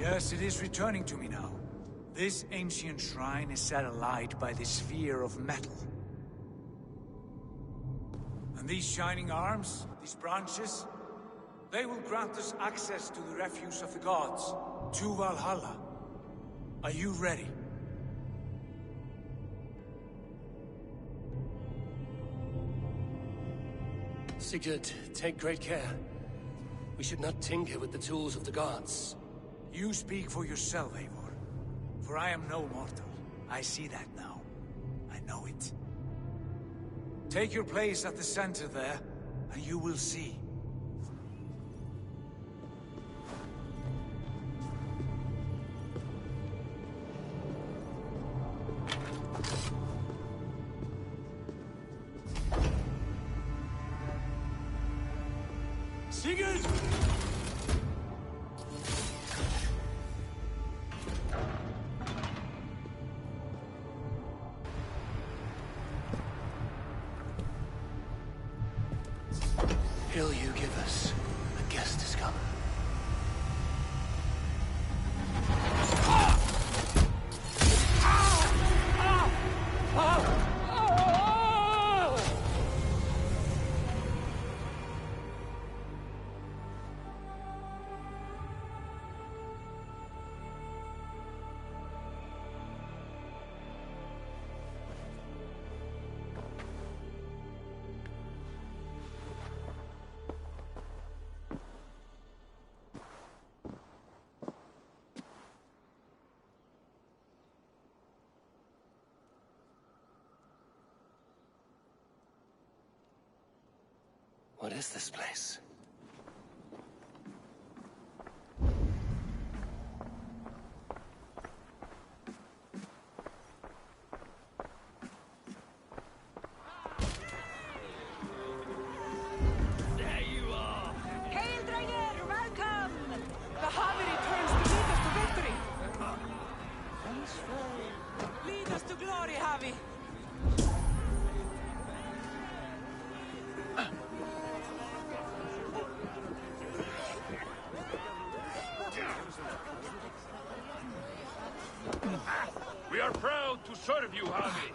Yes, it is returning to me now. This ancient shrine is set alight by this sphere of metal. And these shining arms, these branches, they will grant us access to the refuse of the gods, to Valhalla. Are you ready? Sigurd, take great care. We should not tinker with the tools of the gods. You speak for yourself, Eivor. For I am no mortal. I see that now. I know it. Take your place at the center there, and you will see. Sigurd! Hill you give us. A guest has come. What is this place? There you are! Hail, Draeger! Welcome! The Havi returns to lead us to victory! Lead us to glory, Havi! We are proud to serve you, Havi.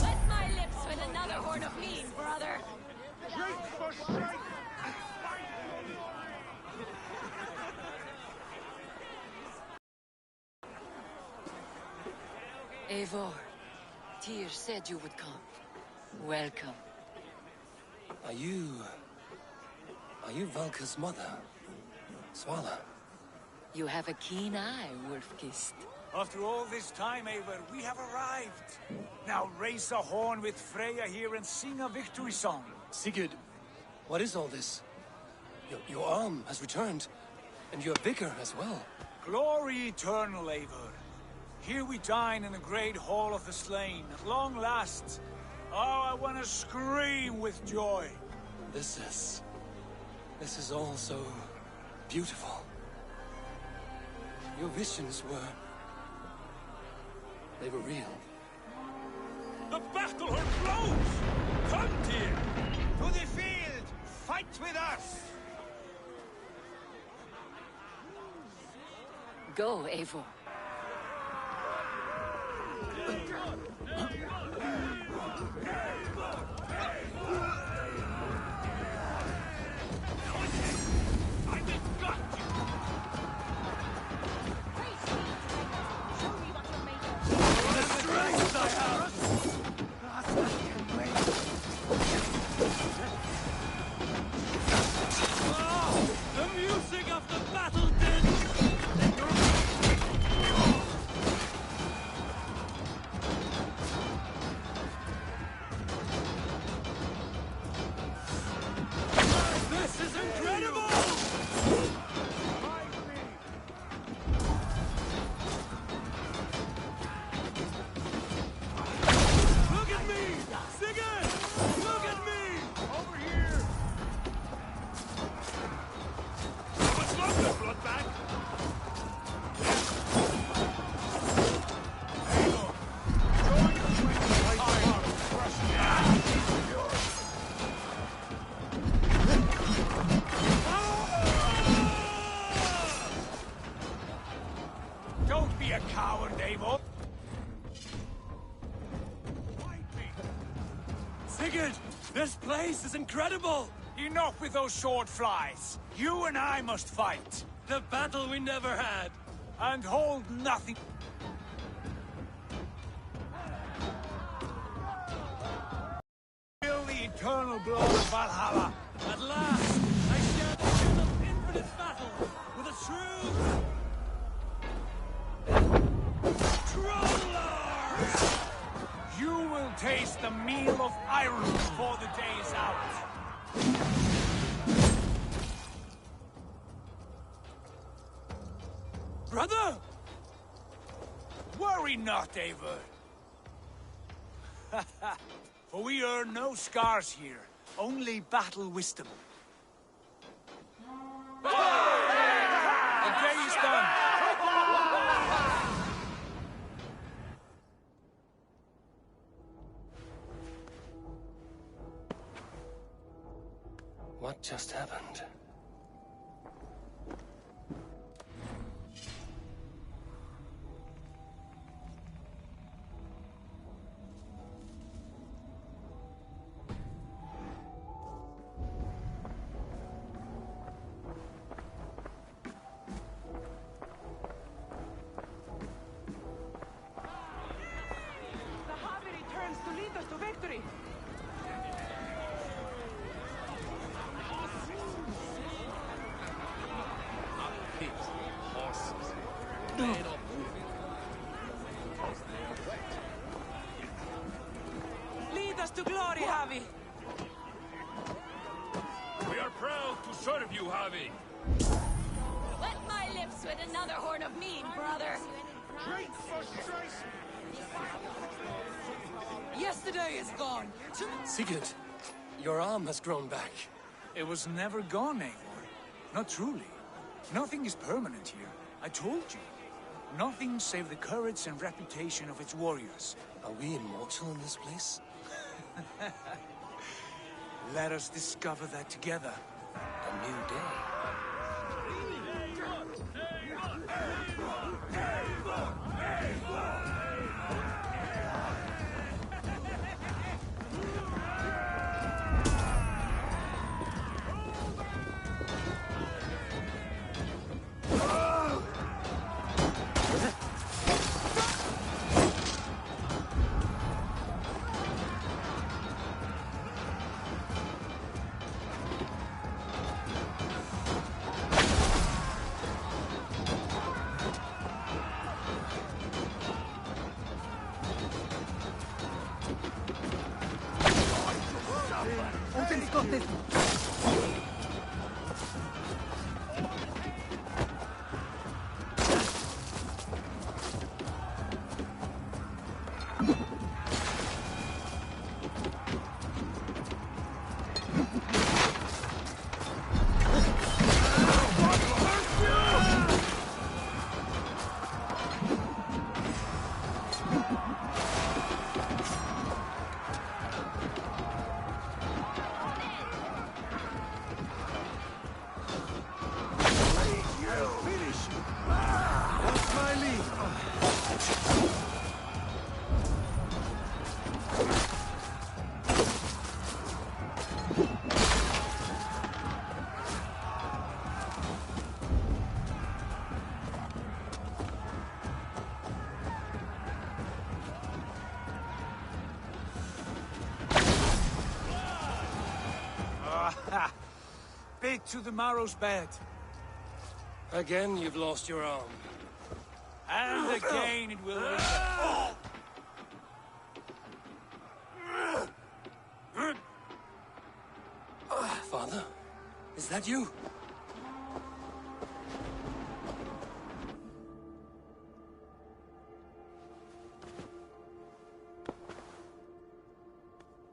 Wet my lips with another horn of mead, brother. Eivor, Tyr said you would come. Welcome. Are you Valka's mother? Swala? You have a keen eye, Wolf-Kissed. After all this time, Eivor, we have arrived. Now raise a horn with Freya here and sing a victory song. Sigurd, what is all this? Your arm has returned, and your vigor as well. Glory eternal, Eivor. Here we dine in the great hall of the slain, at long last. Oh, I want to scream with joy. This is all so beautiful. Your visions they were real. The battle hurt blows! Come, Tyr! To the field! Fight with us! Go, Eivor. The music of the battle din! Sigurd! This place is incredible! Enough with those sword flies! You and I must fight! The battle we never had! And hold nothing. Feel the eternal glow of Valhalla! At last, I share the thrill of infinite battle with a true... Trollers! You will taste the meal of iron before the day is out. Brother! Worry not, Eivor. For we earn no scars here, only battle wisdom. The day is done. What just happened? The Harvey returns to lead us to victory. Lead us to glory, Harvey. We are proud to serve you, Javi. Wet my lips with another horn of mead, brother. Great frustration! Yesterday is gone. Sigurd, your arm has grown back. It was never gone, Eivor. Not truly. Nothing is permanent here. I told you. Nothing save the courage and reputation of its warriors. Are we immortal in this place? Let us discover that together. A new day. Bit to the marrow's bed. Again, you've lost your arm. And again it will return. Father? Is that you?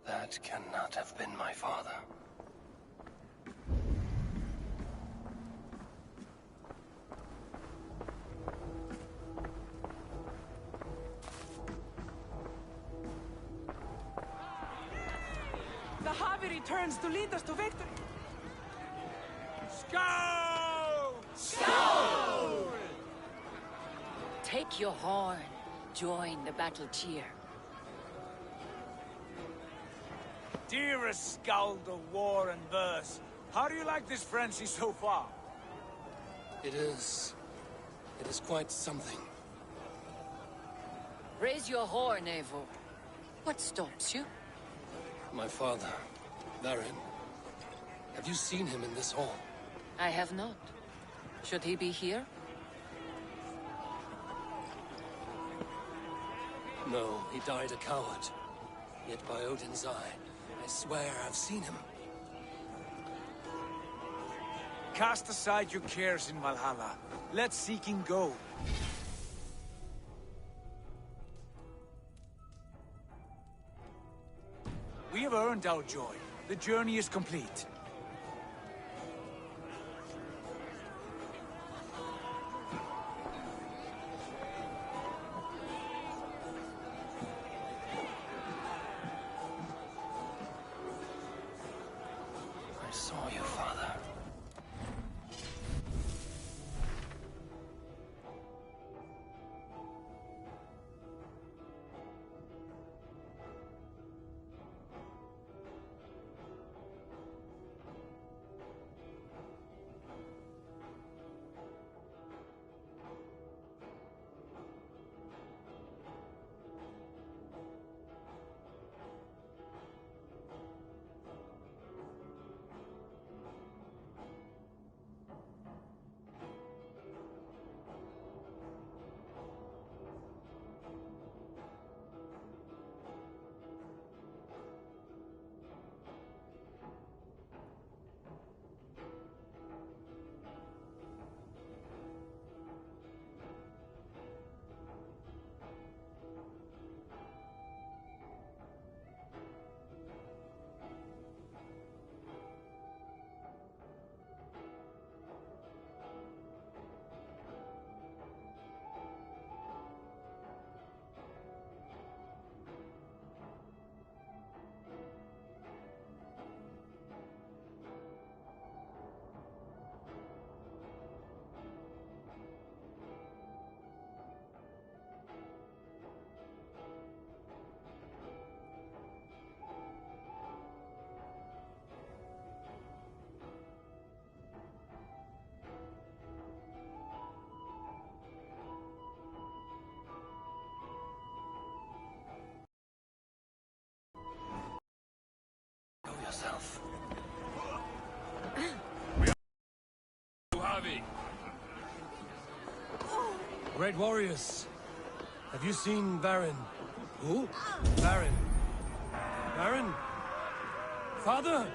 That cannot have been my father. The Harvey returns to lead us to victory. Go! Take your horn. Join the battle cheer. Dearest skald of war and verse, how do you like this frenzy so far? It is quite something. Raise your horn, Eivor. What stops you? My father, Varin. Have you seen him in this hall? I have not. Should he be here? No, he died a coward. Yet by Odin's eye, I swear I've seen him. Cast aside your cares in Valhalla. Let seeking go. We have earned our joy. The journey is complete. I saw you, father. Yourself. Havi. Great warriors. Have you seen Varin? Who? Varin. Varin? Father?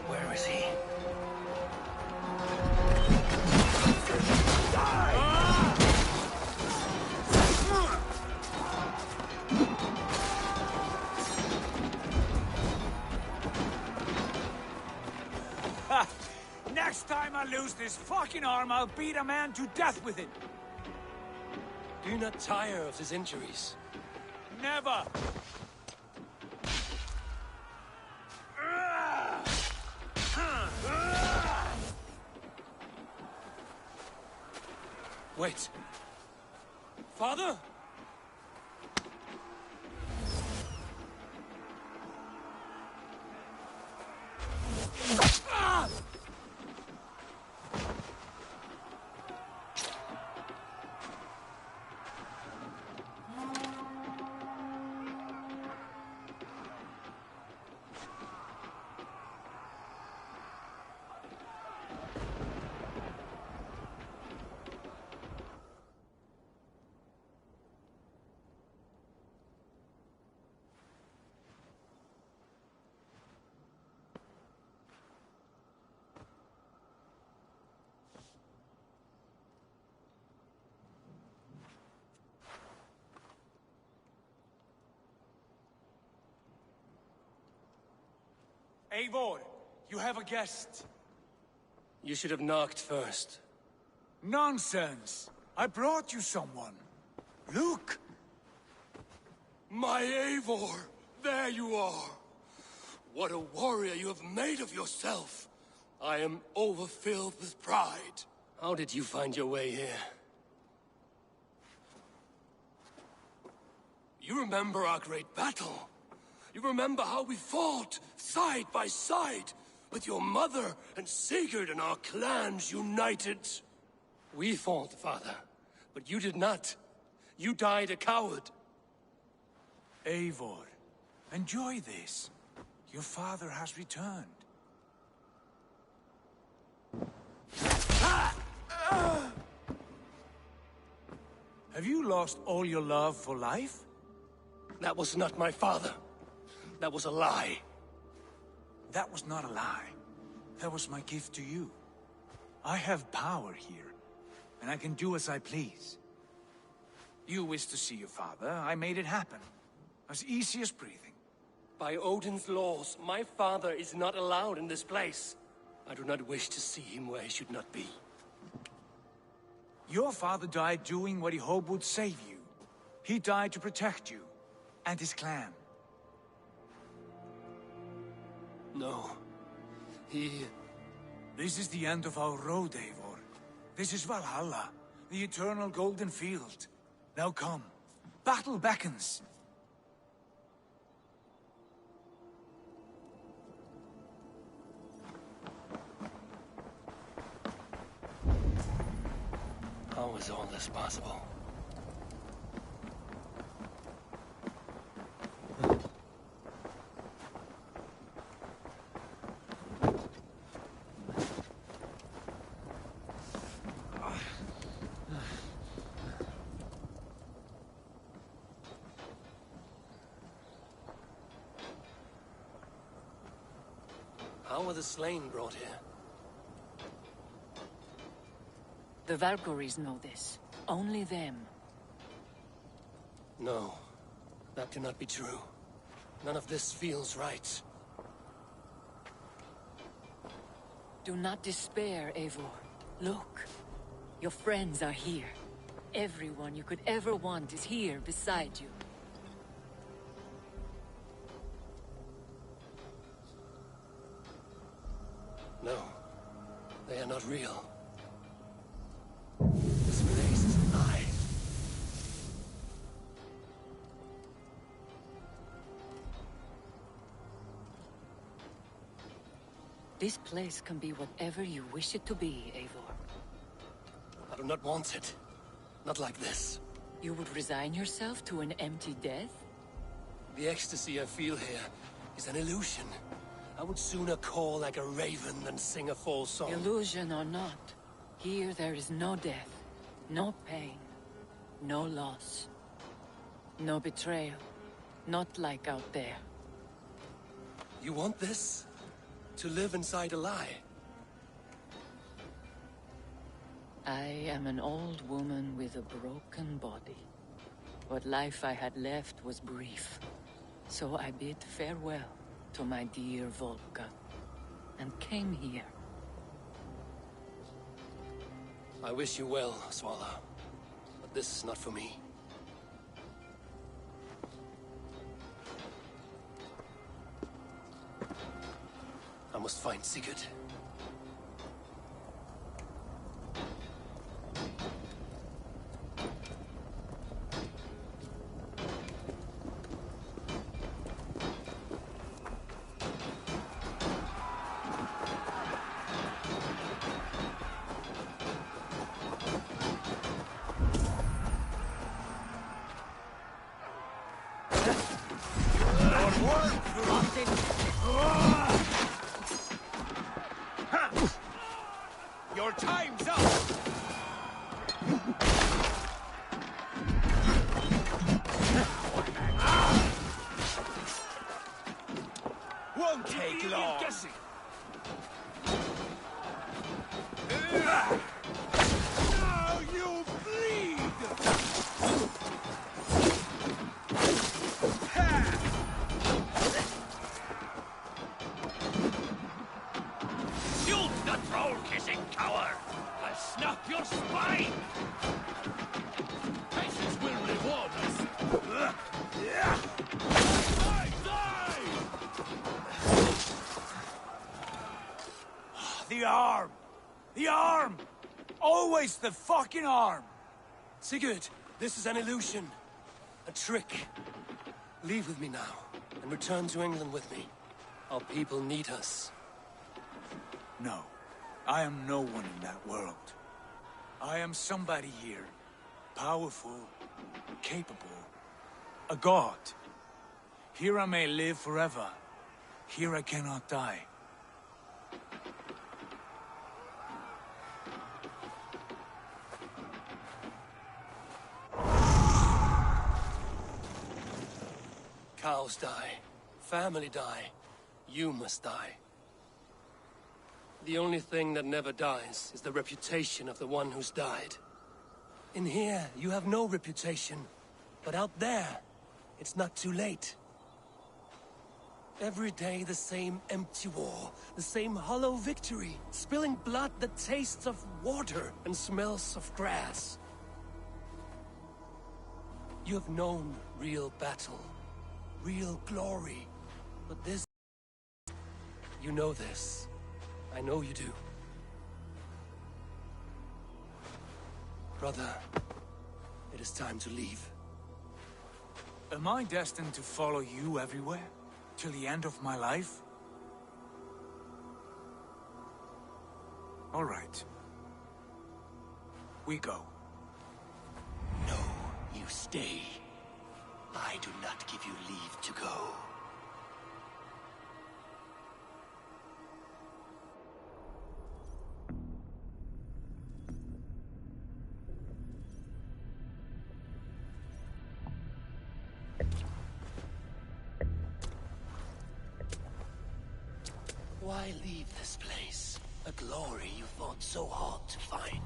Where is he? Ha! Next time I lose this fucking arm, I'll beat a man to death with it. Do you not tire of his injuries? Never! Wait. Father? Eivor, you have a guest. You should have knocked first. Nonsense! I brought you someone. Look! My Eivor! There you are! What a warrior you have made of yourself! I am overfilled with pride. How did you find your way here? You remember our great battle? You remember how we fought, side by side, with your mother and Sigurd and our clans united? We fought, father, but you did not. You died a coward. Eivor, enjoy this. Your father has returned. Have you lost all your love for life? That was not my father. That was a lie. That was not a lie. That was my gift to you. I have power here, and I can do as I please. You wished to see your father, I made it happen. As easy as breathing. By Odin's laws, my father is not allowed in this place. I do not wish to see him where he should not be. Your father died doing what he hoped would save you. He died to protect you, and his clan. No. This is the end of our road, Eivor. This is Valhalla, the eternal golden field. Now come. Battle beckons. How is all this possible? How were the slain brought here? The Valkyries know this. Only them. No, that cannot be true. None of this feels right. Do not despair, Eivor. Look. Your friends are here. Everyone you could ever want is here beside you. No, they are not real. This place is a lie. This place can be whatever you wish it to be, Eivor. I do not want it. Not like this. You would resign yourself to an empty death? The ecstasy I feel here is an illusion. I would sooner call like a raven than sing a false song. Illusion or not, here there is no death, no pain, no loss, no betrayal, not like out there. You want this? To live inside a lie? I am an old woman with a broken body. What life I had left was brief, so I bid farewell to my dear Volka, and came here. I wish you well, Swallow, but this is not for me. I must find Sigurd. Your time's up! Won't take long! Now you bleed! Shoot the troll-kissing coward! I'll snap your spine! Patience will reward us! arm! The arm! Always the fucking arm! Sigurd, this is an illusion. A trick. Leave with me now, and return to England with me. Our people need us. No. I am no one in that world. I am somebody here. Powerful. Capable. A god. Here I may live forever. Here I cannot die. Cows die. Family die. You must die. The only thing that never dies is the reputation of the one who's died. In here, you have no reputation. But out there, it's not too late. Every day the same empty war, the same hollow victory, spilling blood that tastes of water and smells of grass. You have known real battle, real glory, but this... You know this. I know you do. Brother, it is time to leave. Am I destined to follow you everywhere? Till the end of my life? All right. We go. No, you stay. I do not give you leave to go. Why leave this place? A glory you fought so hard to find.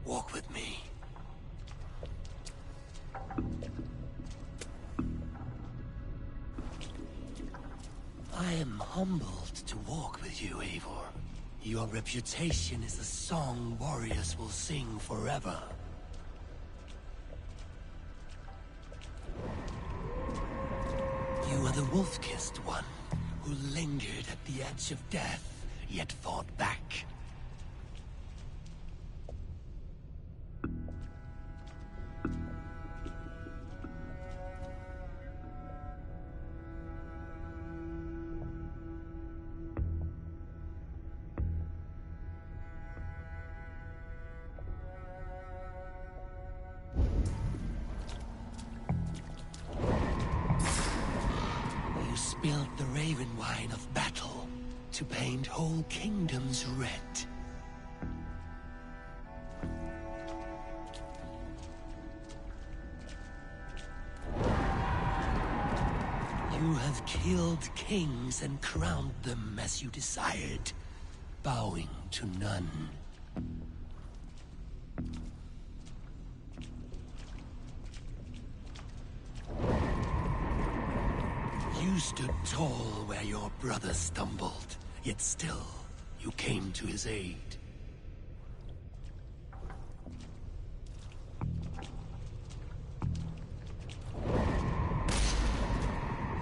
Walk with me. I am humbled to walk with you, Eivor. Your reputation is a song warriors will sing forever. You are the wolf-kissed one, who lingered at the edge of death, yet fought back. Spilled the raven wine of battle to paint whole kingdoms red. You have killed kings and crowned them as you desired, bowing to none. You stood tall where your brother stumbled, yet still, you came to his aid.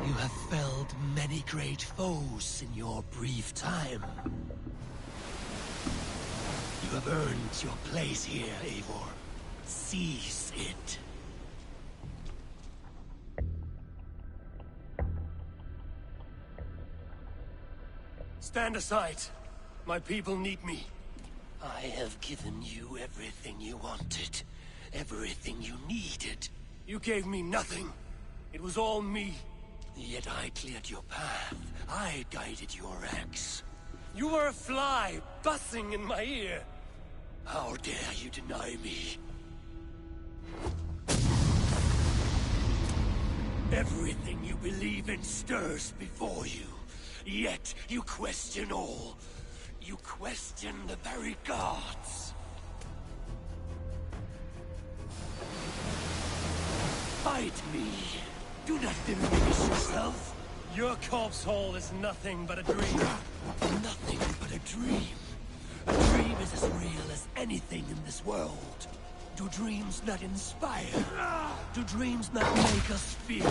You have felled many great foes in your brief time. You have earned your place here, Eivor. Seize it. Stand aside. My people need me. I have given you everything you wanted. Everything you needed. You gave me nothing. It was all me. Yet I cleared your path. I guided your axe. You were a fly, buzzing in my ear. How dare you deny me? Everything you believe in stirs before you. Yet you question all. You question the very gods. Fight me. Do not diminish yourself. Your corpse hole is nothing but a dream. Nothing but a dream. A dream is as real as anything in this world. Do dreams not inspire? Do dreams not make us fear?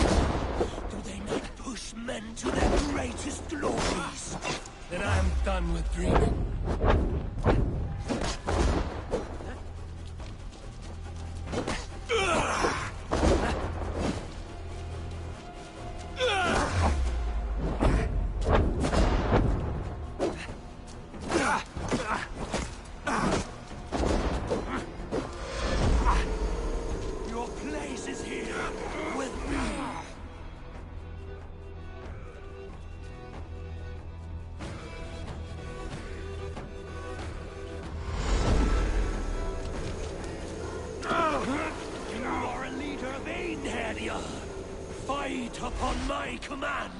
Do they not push men to their greatest glories? Then I am done with dreaming. Your place is here, with me. You are a leader, Vainheadia. Fight upon my command.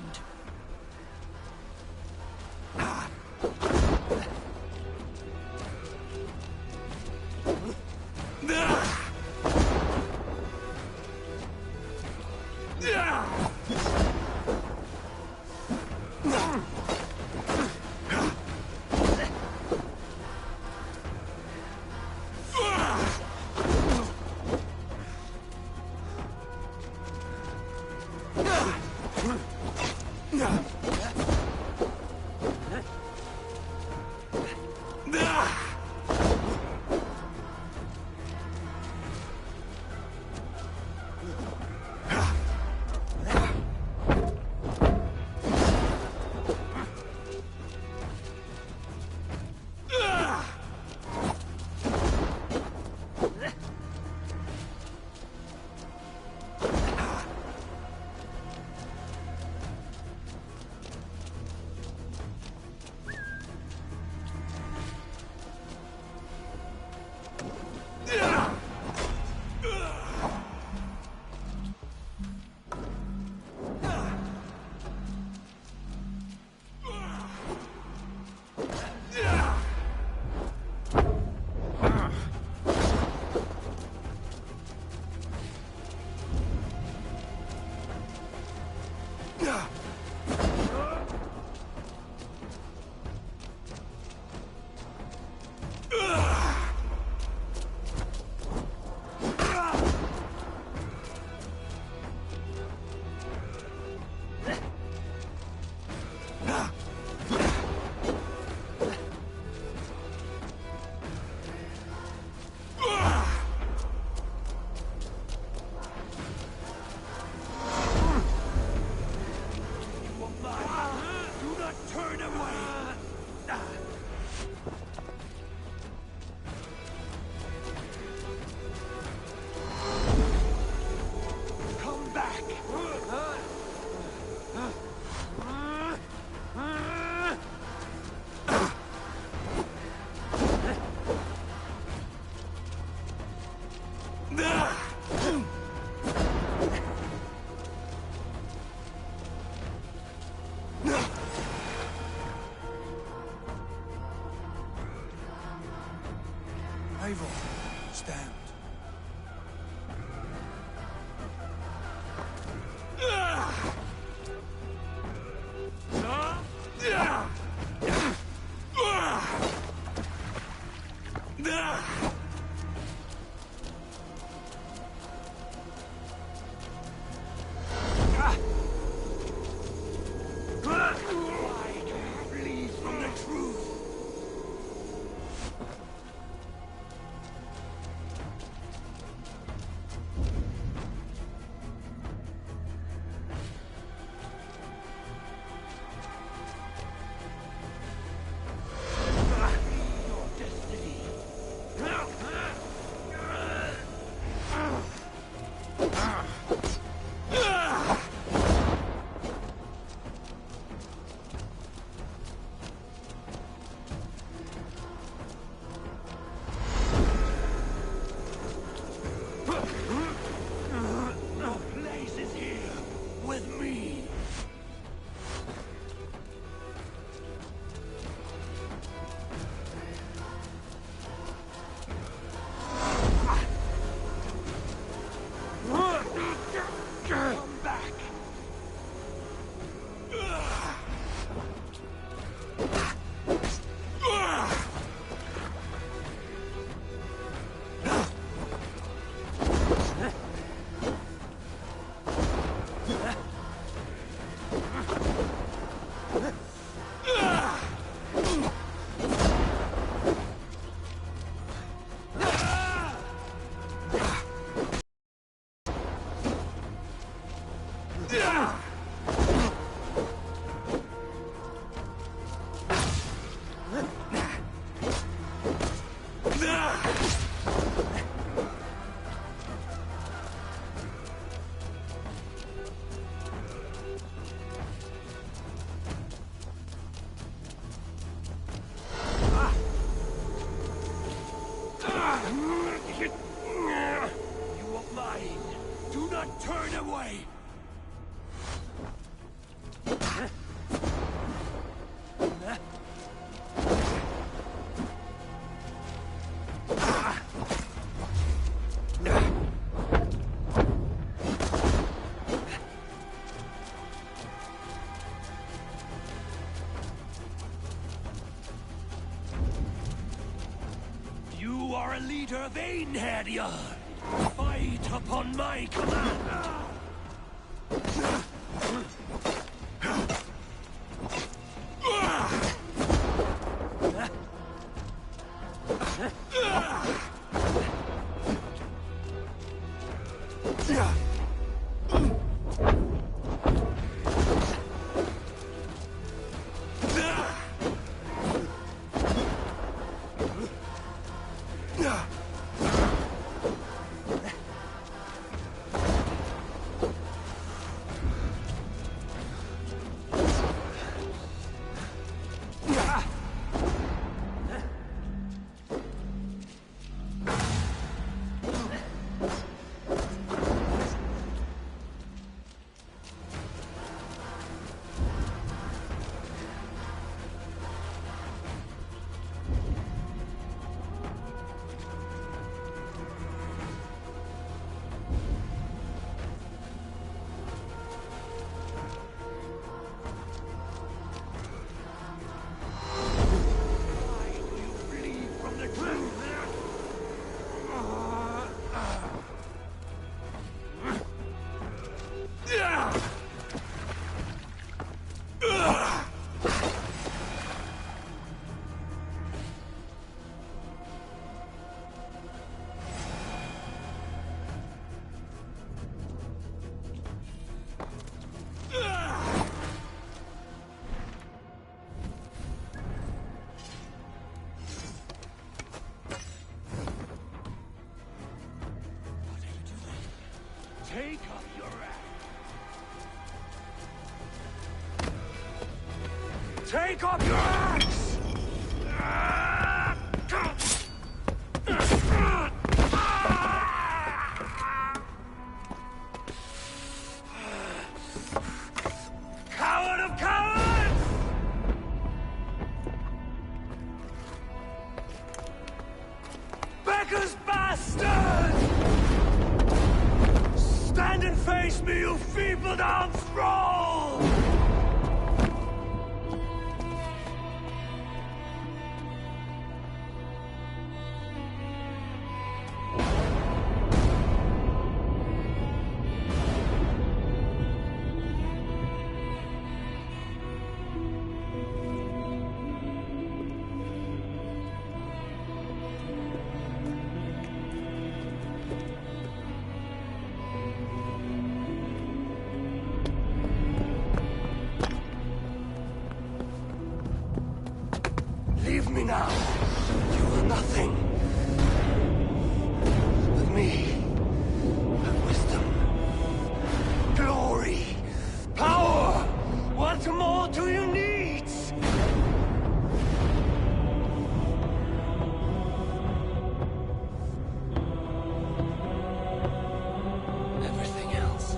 Eivor, stand. vain-haired you are. Fight upon my command. Take up your axe! Take up your axe! Coward of cowards! Becker's bastard! Stand and face me, you feeble-down thrall! Leave me now. You are nothing. With me, have wisdom, glory, power. What more do you need? Everything else.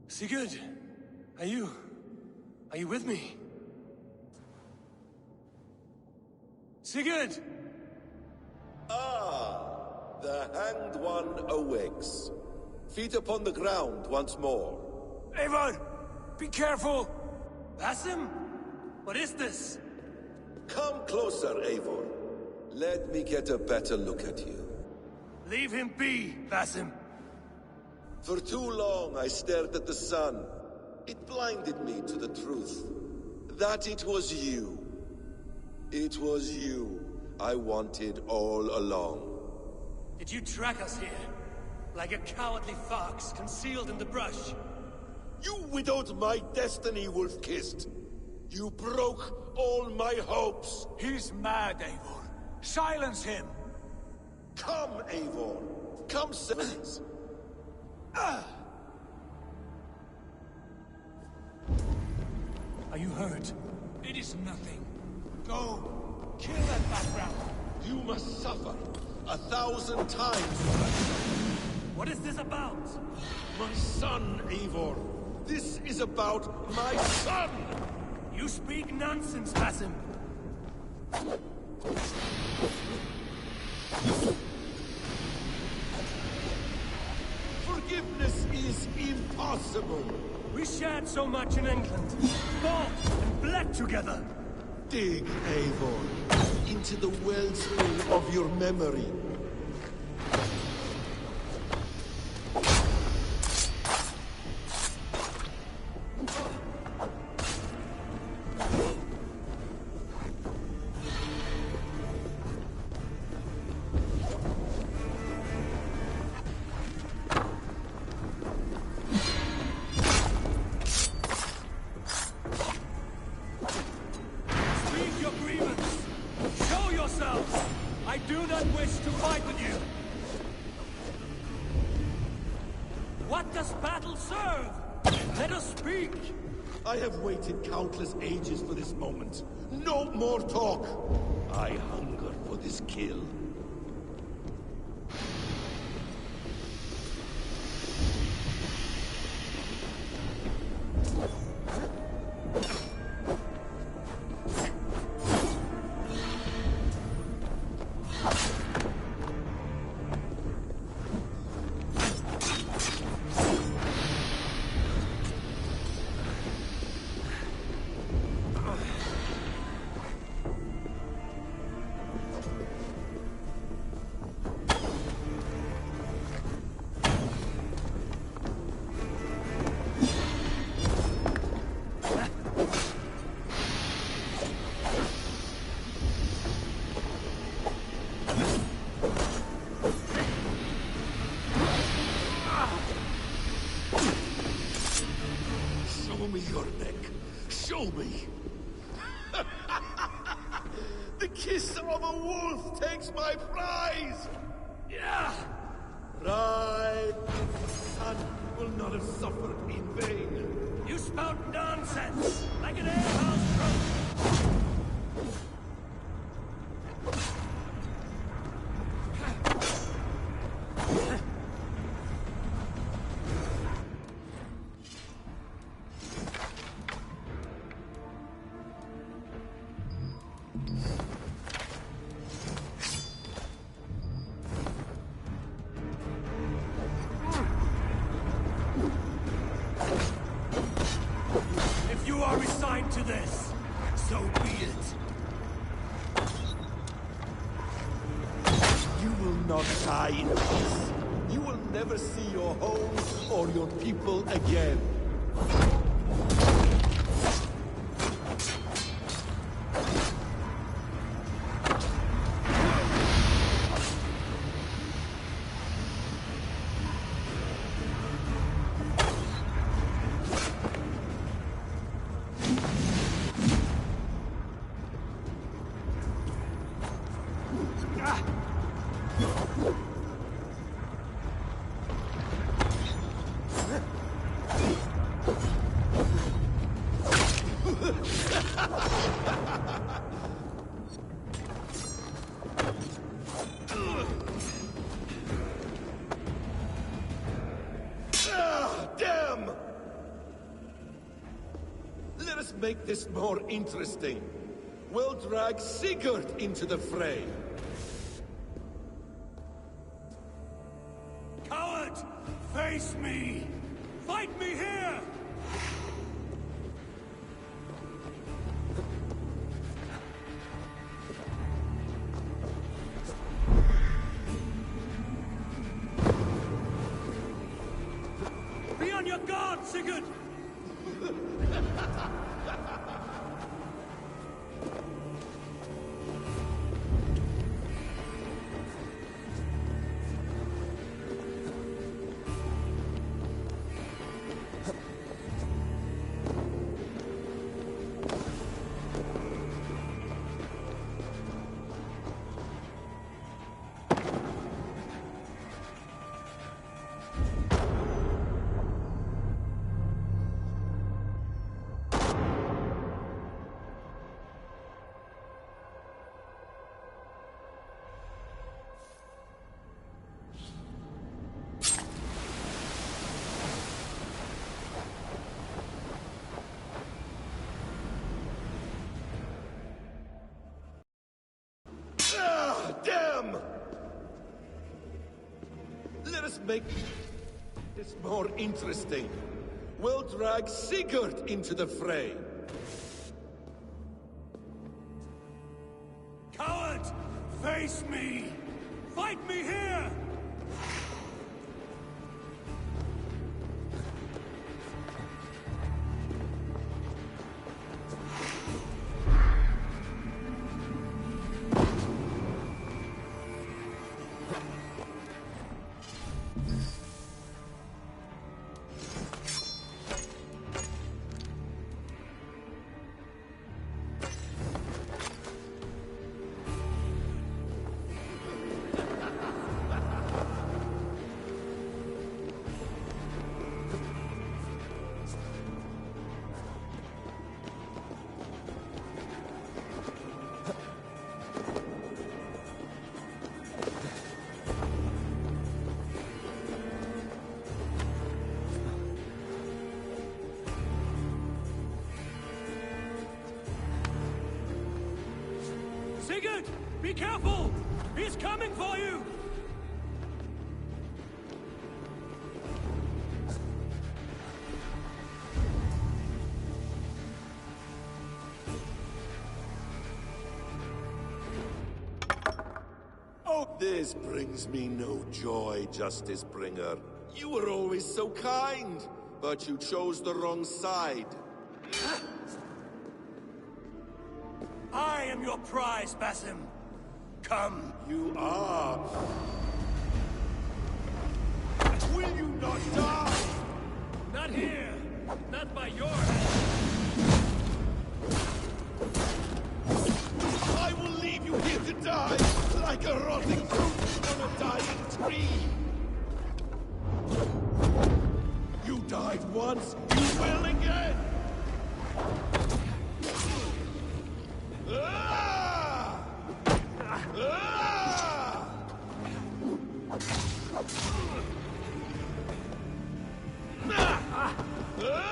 Sigurd, are you with me? Sigurd! Ah, the Hanged One awakes. Feet upon the ground once more. Eivor! Be careful! Basim? What is this? Come closer, Eivor. Let me get a better look at you. Leave him be, Basim. For too long I stared at the sun. It blinded me to the truth. That it was you. It was you I wanted all along. Did you track us here? Like a cowardly fox concealed in the brush? You widowed my destiny, Wolf-Kissed. You broke all my hopes. He's mad, Eivor. Silence him! Come, Eivor. Come, sense. Are you hurt? It is nothing. Go. Kill that background. You must suffer 1,000 times. What is this about? My son, Eivor. This is about my son! You speak nonsense, Basim. impossible! We shared so much in England. Fought and bled together. Dig, Eivor, into the wellspring of your memory. I do not wish to fight with you! What does battle serve? Let us speak! I have waited countless ages for this moment. No more talk! I hunger for this kill. Show me your neck. Show me. The kiss of a wolf takes my prize. Yeah! Right. Son will not have suffered in vain. You spout nonsense, like an alehouse drunk! If you are resigned to this, so be it. You will not die in peace. You will never see your home or your people again. Damn! Let us make this more interesting. We'll drag Sigurd into the fray. Coward! Face me! Fight me here! Be on your guard, Sigurd! Damn! Let us make this more interesting. we'll drag Sigurd into the fray. Coward! Face me! Fight me here! Sigurd! Be careful! He's coming for you! Oh, this brings me no joy, Justice Bringer. You were always so kind, but you chose the wrong side. I am your prize, Basim. Come. You are. Will you not die? Not here! Not by your hand! I will leave you here to die, like a rotting fruit on a dying tree. You died once, you will again! Ah! Ah! Ah! Ah!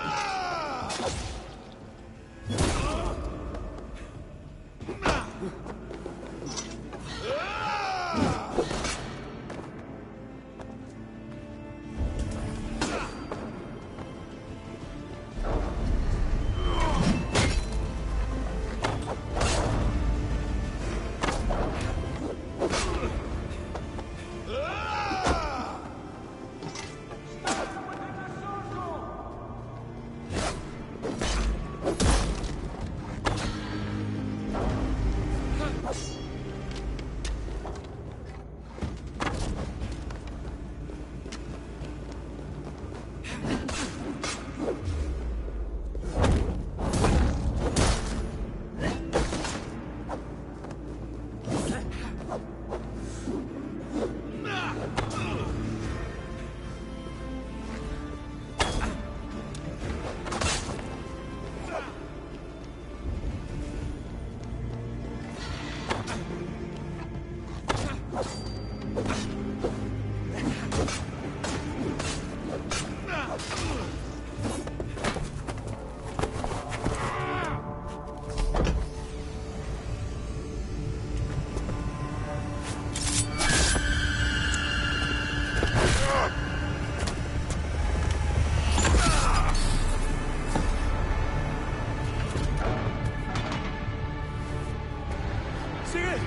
Sigurd!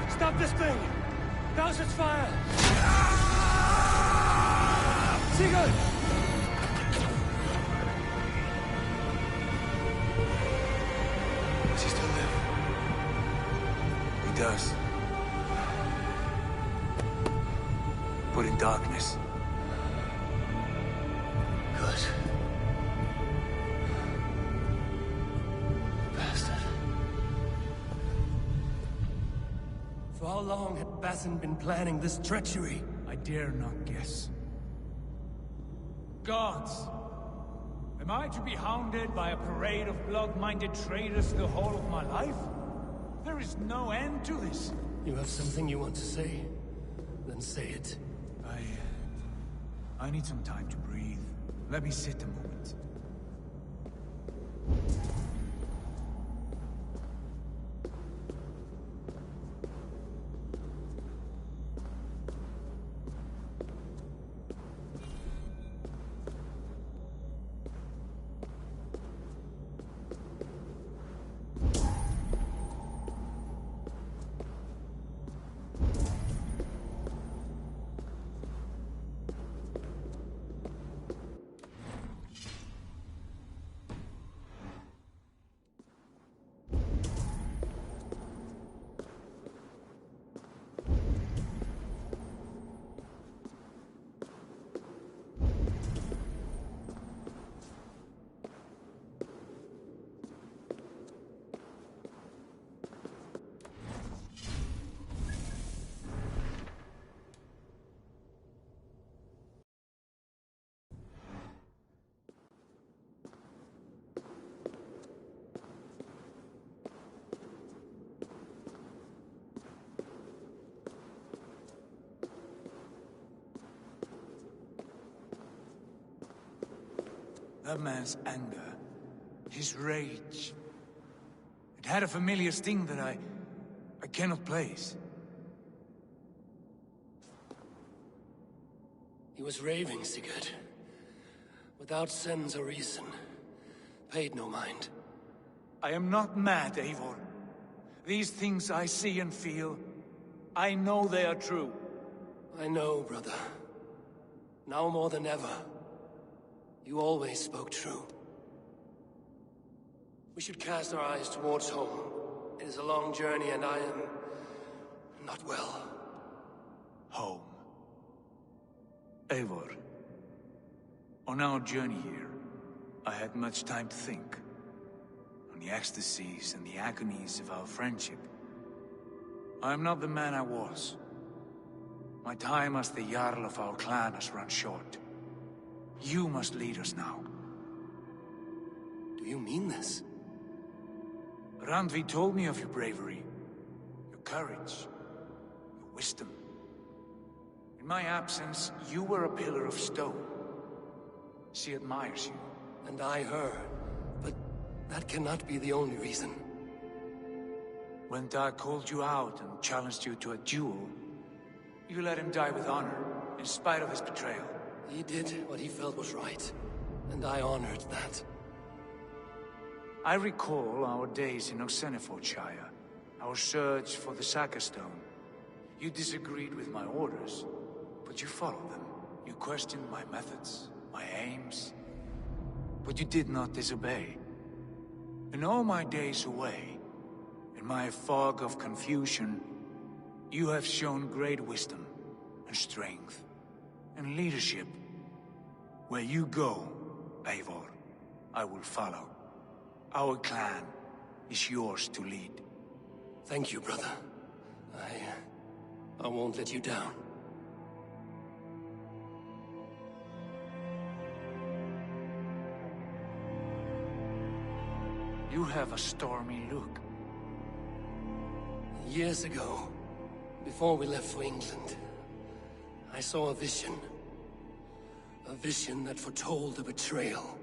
Stop this thing! Douse its fire! Sigurd! Does he still live? He does. But in darkness. Good. Bastard. For how long had Basim been planning this treachery? I dare not guess. Gods! Am I to be hounded by a parade of blood-minded traitors the whole of my life? There is no end to this. You have something you want to say? Then say it. I need some time to breathe. Let me sit a moment. That man's anger, his rage. It had a familiar sting that I cannot place. He was raving, Sigurd. Without sense or reason. Paid no mind. I am not mad, Eivor. These things I see and feel, I know they are true. I know, brother. Now more than ever. You always spoke true. We should cast our eyes towards home. It is a long journey and I am... not well. Home. Eivor. On our journey here, I had much time to think. On the ecstasies and the agonies of our friendship. I am not the man I was. My time as the Jarl of our clan has run short. You must lead us now. Do you mean this? Randvi told me of your bravery, your courage, your wisdom. In my absence, you were a pillar of stone. She admires you. And I her. But that cannot be the only reason. When Dag called you out and challenged you to a duel, you let him die with honor, in spite of his betrayal. He did what he felt was right, and I honored that. I recall our days in Osenifordshire, our search for the Saga Stone. You disagreed with my orders, but you followed them. You questioned my methods, my aims, but you did not disobey. In all my days away, in my fog of confusion, you have shown great wisdom, and strength, and leadership. Where you go, Eivor, I will follow. Our clan is yours to lead. Thank you, brother. I won't let you down. You have a stormy look. Years ago, before we left for England, I saw a vision. A vision that foretold a betrayal.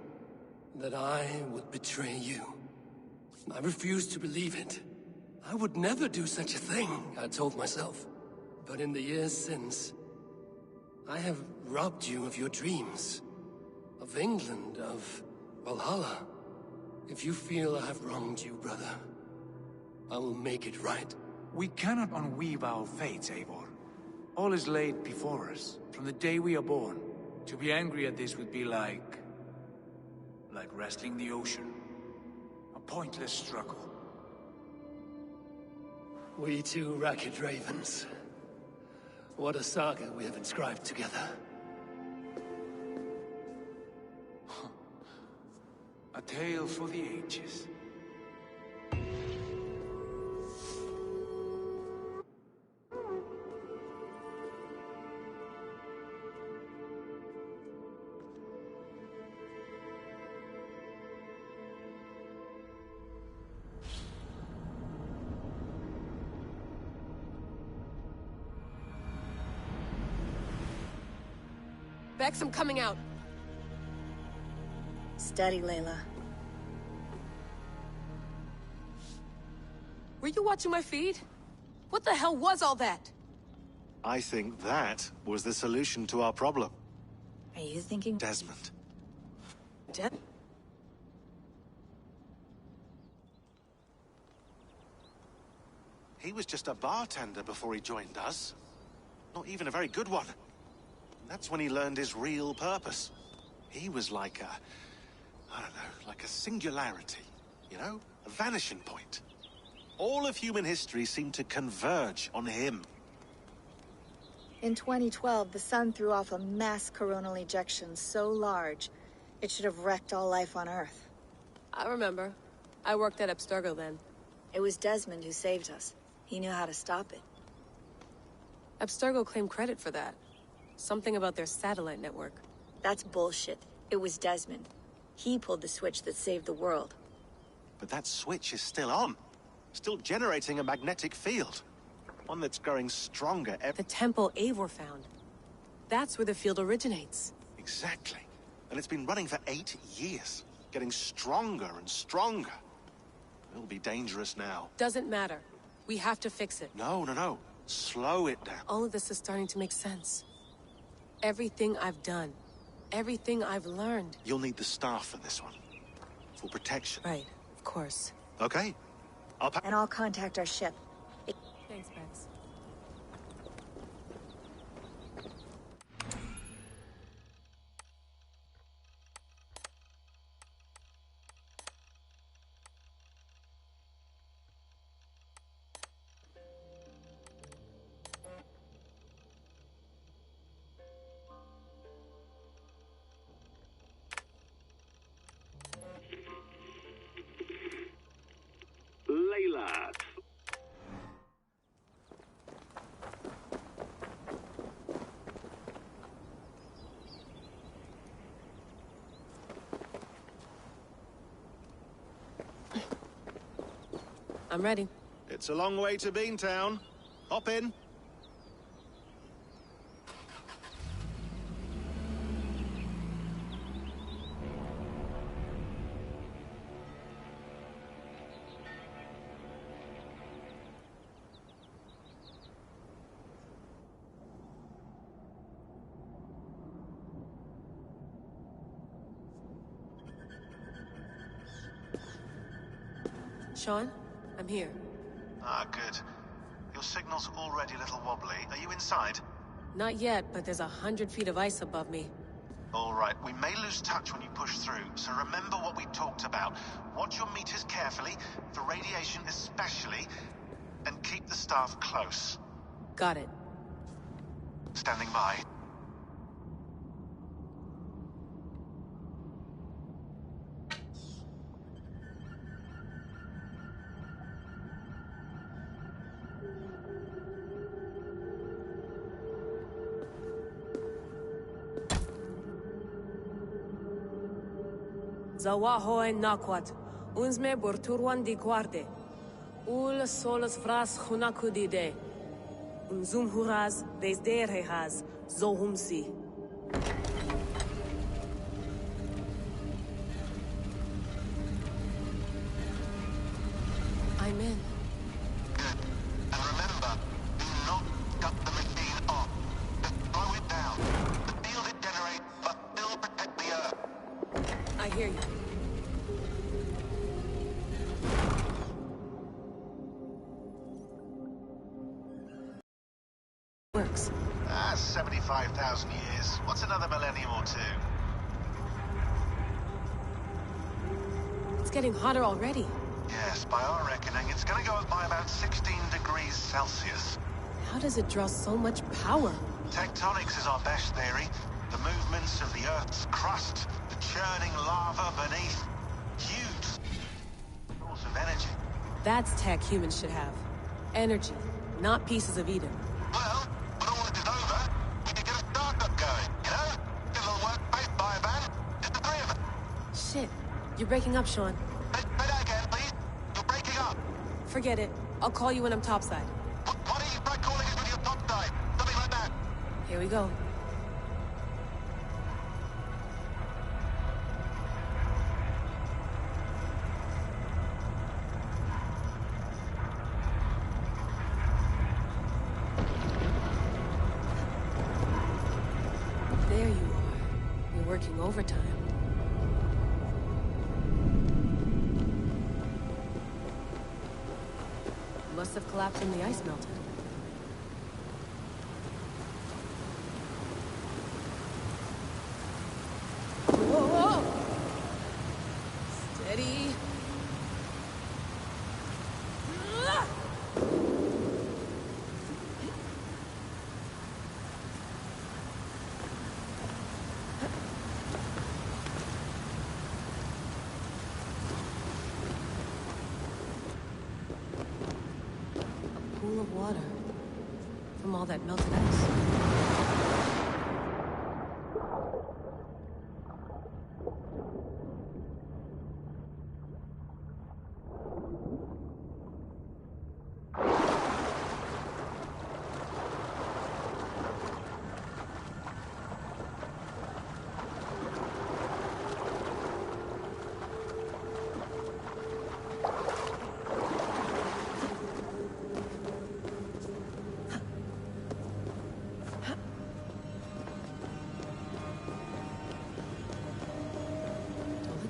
That I would betray you. I refused to believe it. I would never do such a thing, I told myself. But in the years since, I have robbed you of your dreams. Of England, of Valhalla. If you feel I have wronged you, brother, I will make it right. We cannot unweave our fates, Eivor. All is laid before us, from the day we are born. To be angry at this would be like wrestling the ocean. A pointless struggle. We two ragged ravens. What a saga we have inscribed together. A tale for the ages. Bex, I'm coming out. Steady, Layla. Were you watching my feed? What the hell was all that? I think that was the solution to our problem. Are you thinking... Desmond. He was just a bartender before he joined us. Not even a very good one. That's when he learned his real purpose. He was like a... I don't know, like a singularity. You know? A vanishing point. All of human history seemed to converge on him. In 2012, the sun threw off a mass coronal ejection so large, it should have wrecked all life on Earth. I remember. I worked at Abstergo then. It was Desmond who saved us. He knew how to stop it. Abstergo claimed credit for that. Something about their satellite network. That's bullshit. It was Desmond. He pulled the switch that saved the world. But that switch is still on. Still generating a magnetic field. One that's growing stronger every... The temple Eivor found. That's where the field originates. Exactly. And it's been running for 8 years, getting stronger and stronger. It'll be dangerous now. Doesn't matter. We have to fix it. No. Slow it down. All of this is starting to make sense. Everything I've done, everything I've learned. You'll need the staff for this one. For protection. Right, of course. Okay. And I'll contact our ship. Thanks, Bex. Layla. I'm ready. It's a long way to Beantown. Hop in. Sean, I'm here. Ah, good. Your signal's already a little wobbly. Are you inside? Not yet, but there's 100 feet of ice above me. All right, we may lose touch when you push through, so remember what we talked about. Watch your meters carefully, for radiation especially, and keep the staff close. Got it. Standing by. Zawahoe nakwat, unzme borturwan di guarde. Ul solas fras hunakudide. Unzum huraz, desderehaz, zohumsi. I'm in. Good. And remember, do not cut the machine off. Just slow it down. The field it generates must still protect the Earth. I hear you. Works. 75,000 years. What's another millennium or two? It's getting hotter already. Yes, by our reckoning, it's gonna go up by about 16 degrees Celsius. How does it draw so much power? Tectonics is our best theory. The movements of the Earth's crust, the churning lava beneath. Huge source of energy. That's tech humans should have. Energy, not pieces of Eden. Well, when all this is over, we can get a startup going, you know? Get a little work-based buy van, just the three of us. Shit, you're breaking up, Sean. Say that again, please. You're breaking up. Forget it. I'll call you when I'm topside. Why don't you try calling us when you're topside? Something like that. Here we go. There you are. You're working overtime. Must have collapsed when the ice melted. Whoa, whoa! Steady. A pool of water from all that melted ice.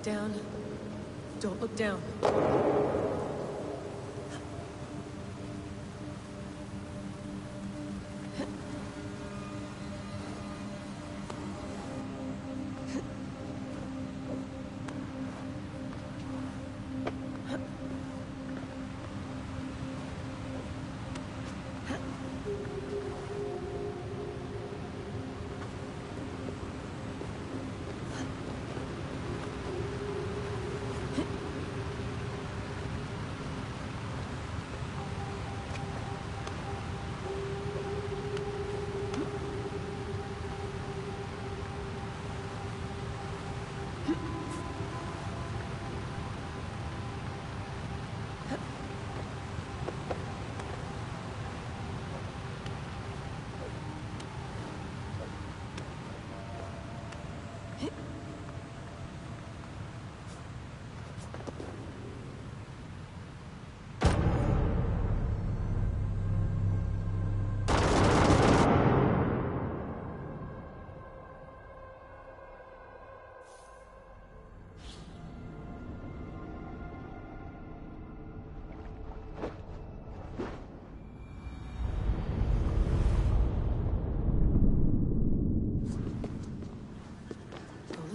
down. Don't look down.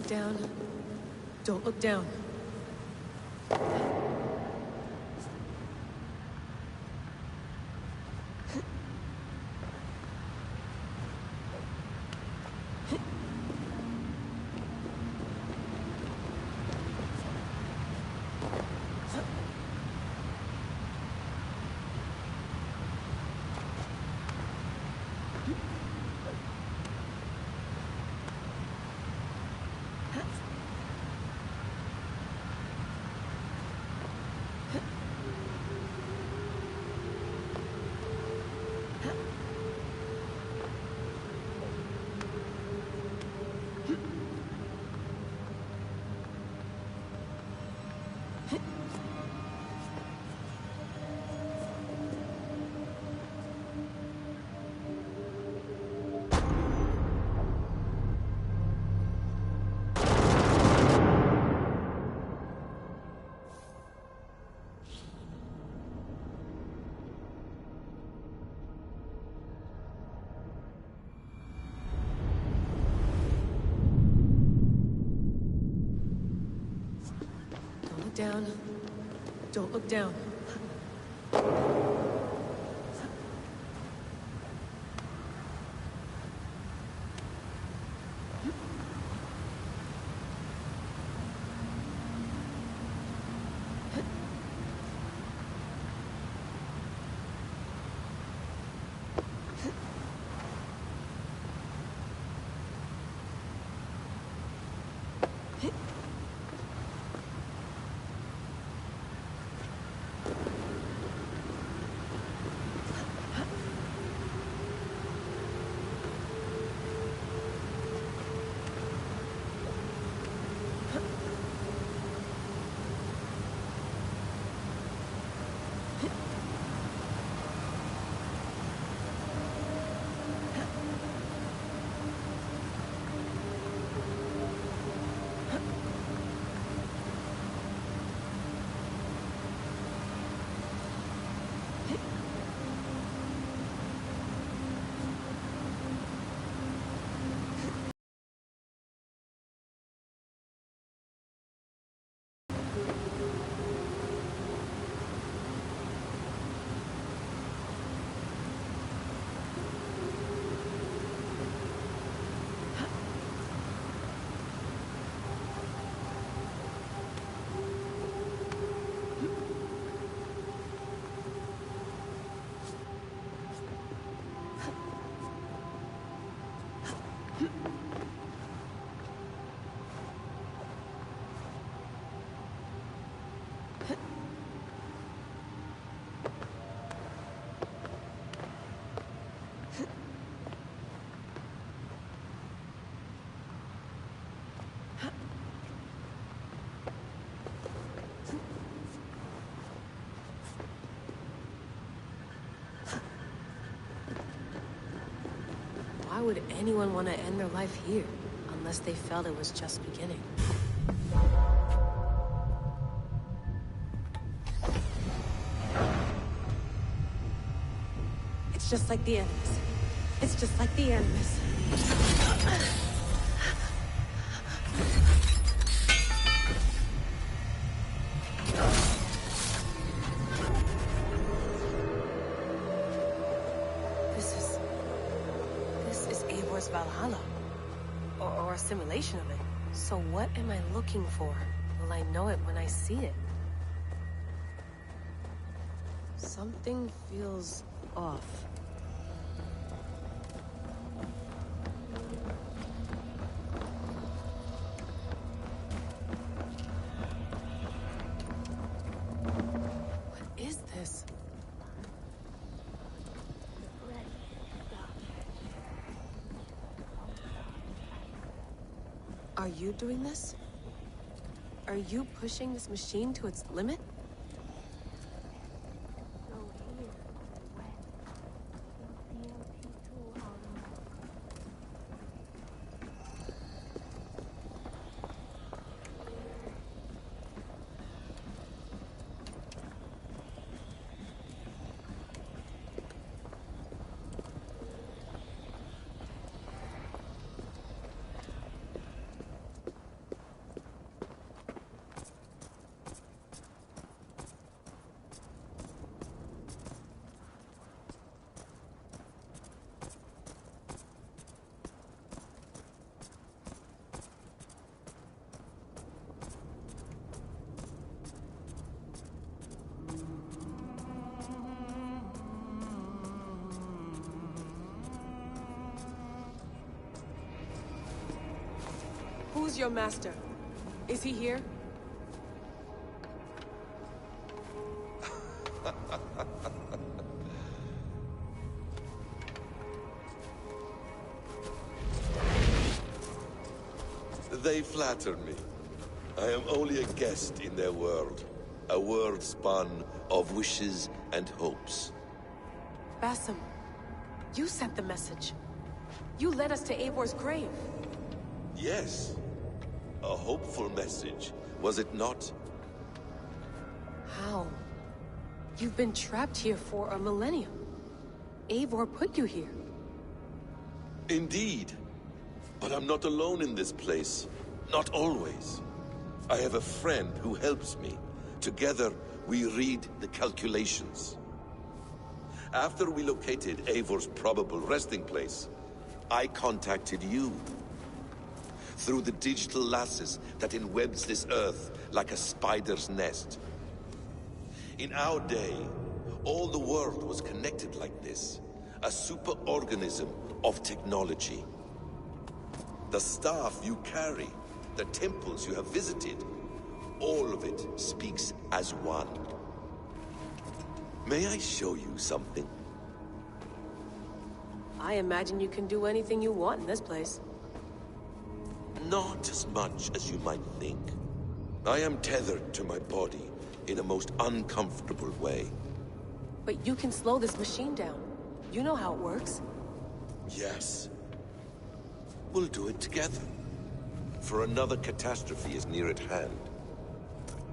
Down. Don't look down. Down. Don't look down. Why would anyone want to end their life here? Unless they felt it was just beginning. It's just like the Animus. It's just like the Animus. This is Eivor's Valhalla. Or a simulation of it. So what am I looking for? Will I know it when I see it? Something feels off. What is this? Are you doing this? Are you pushing this machine to its limit? Who's your master? Is he here? They flatter me. I am only a guest in their world. A world spun of wishes and hopes. Basim, you sent the message. You led us to Eivor's grave. Yes. A hopeful message, was it not? How? You've been trapped here for a millennium. Eivor put you here. Indeed. But I'm not alone in this place. Not always. I have a friend who helps me. Together, we read the calculations. After we located Eivor's probable resting place, I contacted you. Through the digital lasses that enwebs this Earth like a spider's nest. In our day, all the world was connected like this. A superorganism of technology. The staff you carry, the temples you have visited, all of it speaks as one. May I show you something? I imagine you can do anything you want in this place. Not as much as you might think. I am tethered to my body in a most uncomfortable way. But you can slow this machine down. You know how it works. Yes. We'll do it together. For another catastrophe is near at hand.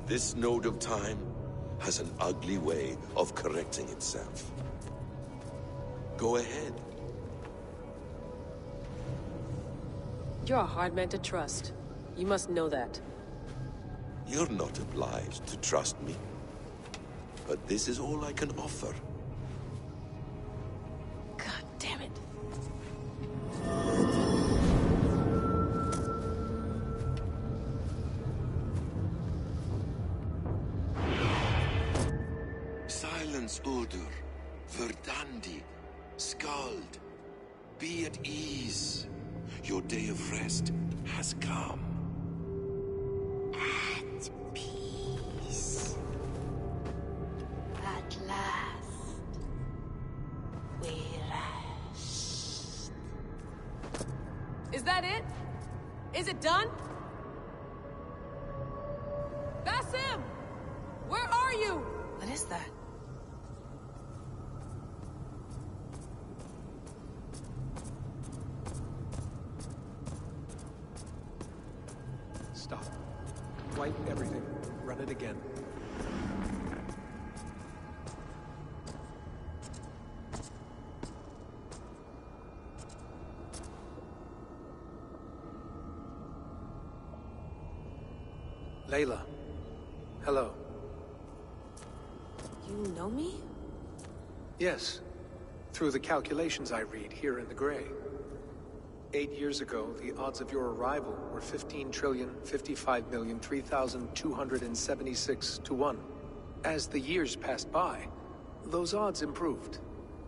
This node of time has an ugly way of correcting itself. Go ahead. You're a hard man to trust. You must know that. You're not obliged to trust me. But this is all I can offer. God damn it. Silence, Udur. Verdandi. Skald. Be at ease. Your day of rest has come. At peace. At last. We rest. Is that it? Is it done? Basim! Where are you? What is that? Stop. Wipe everything. Run it again. Layla. Hello. You know me? Yes. Through the calculations I read here in the gray. 8 years ago, the odds of your arrival were 15,055,003,276 to 1. As the years passed by, those odds improved.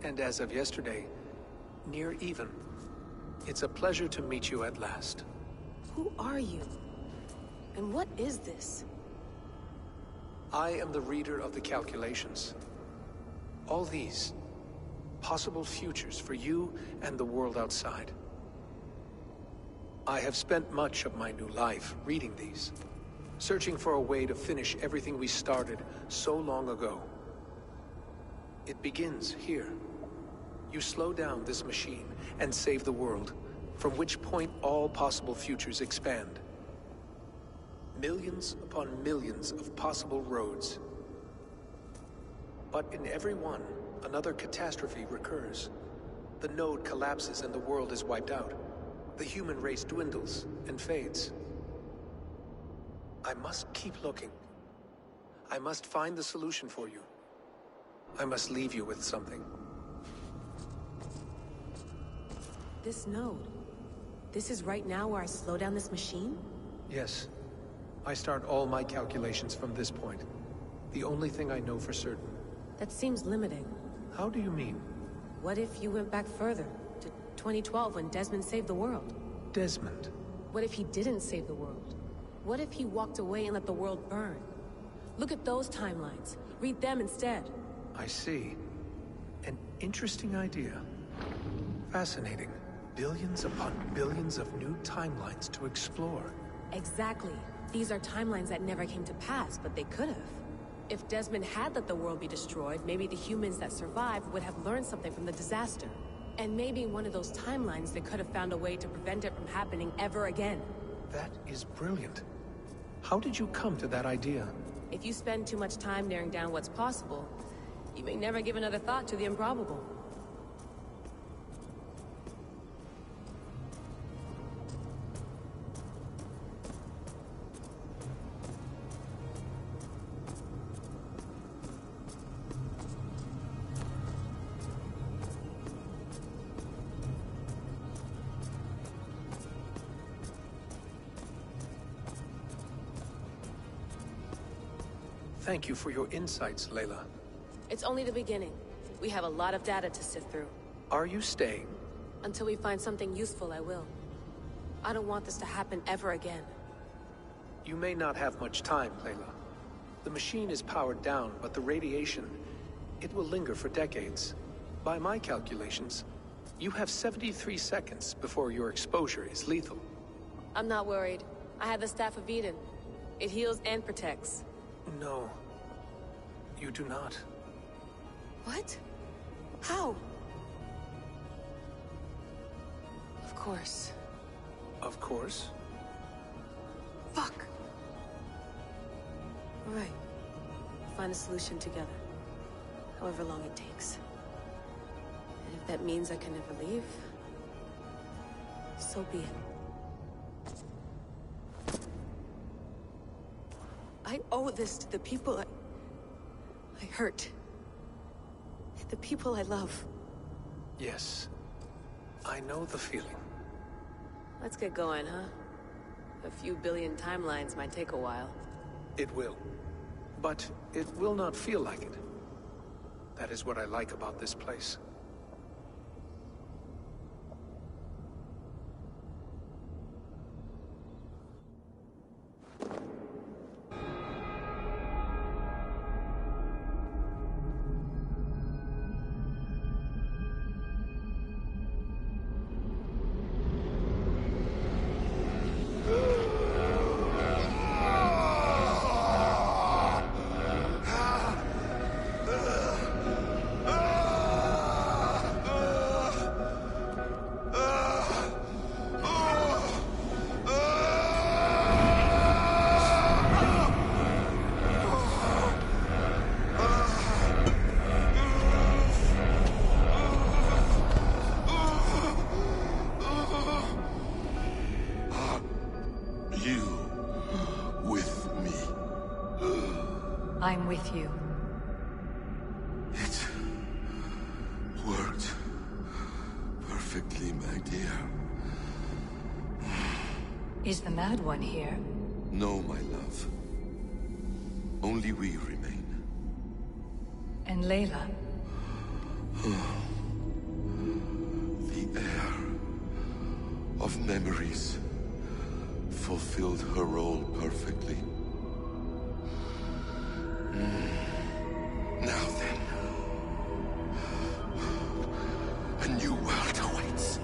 And as of yesterday, near even. It's a pleasure to meet you at last. Who are you? And what is this? I am the reader of the calculations. All these, possible futures for you and the world outside. I have spent much of my new life reading these, searching for a way to finish everything we started so long ago. It begins here. You slow down this machine and save the world, from which point all possible futures expand. Millions upon millions of possible roads. But in every one, another catastrophe recurs. The node collapses and the world is wiped out. The human race dwindles and fades. I must keep looking. I must find the solution for you. I must leave you with something. This node. This is right now where I slow down this machine? Yes. I start all my calculations from this point. The only thing I know for certain. That seems limiting. How do you mean? What if you went back further, to 2012 when Desmond saved the world? Desmond? What if he didn't save the world? What if he walked away and let the world burn? Look at those timelines. Read them instead. I see. An interesting idea. Fascinating. Billions upon billions of new timelines to explore. Exactly. These are timelines that never came to pass, but they could have. If Desmond had let the world be destroyed, maybe the humans that survived would have learned something from the disaster. And maybe in one of those timelines they could have found a way to prevent it from happening ever again. That is brilliant. How did you come to that idea? If you spend too much time narrowing down what's possible, you may never give another thought to the improbable. Thank you for your insights, Layla. It's only the beginning. We have a lot of data to sift through. Are you staying? Until we find something useful, I will. I don't want this to happen ever again. You may not have much time, Layla. The machine is powered down, but the radiation, it will linger for decades. By my calculations, you have 73 seconds before your exposure is lethal. I'm not worried. I have the Staff of Eden. It heals and protects. No. You do not. What? How? Of course. Of course? Fuck! All right. We'll find a solution together. However long it takes. And if that means I can never leave, so be it. I owe this to the people I hurt. The people I love. Yes. I know the feeling. Let's get going, huh? A few billion timelines might take a while. It will. But it will not feel like it. That is what I like about this place. I'm with you. It worked perfectly, my dear. Is the Mad One here? No, my love. Only we remain. And Layla? The air of memories fulfilled her role perfectly. Now then, a new world awaits.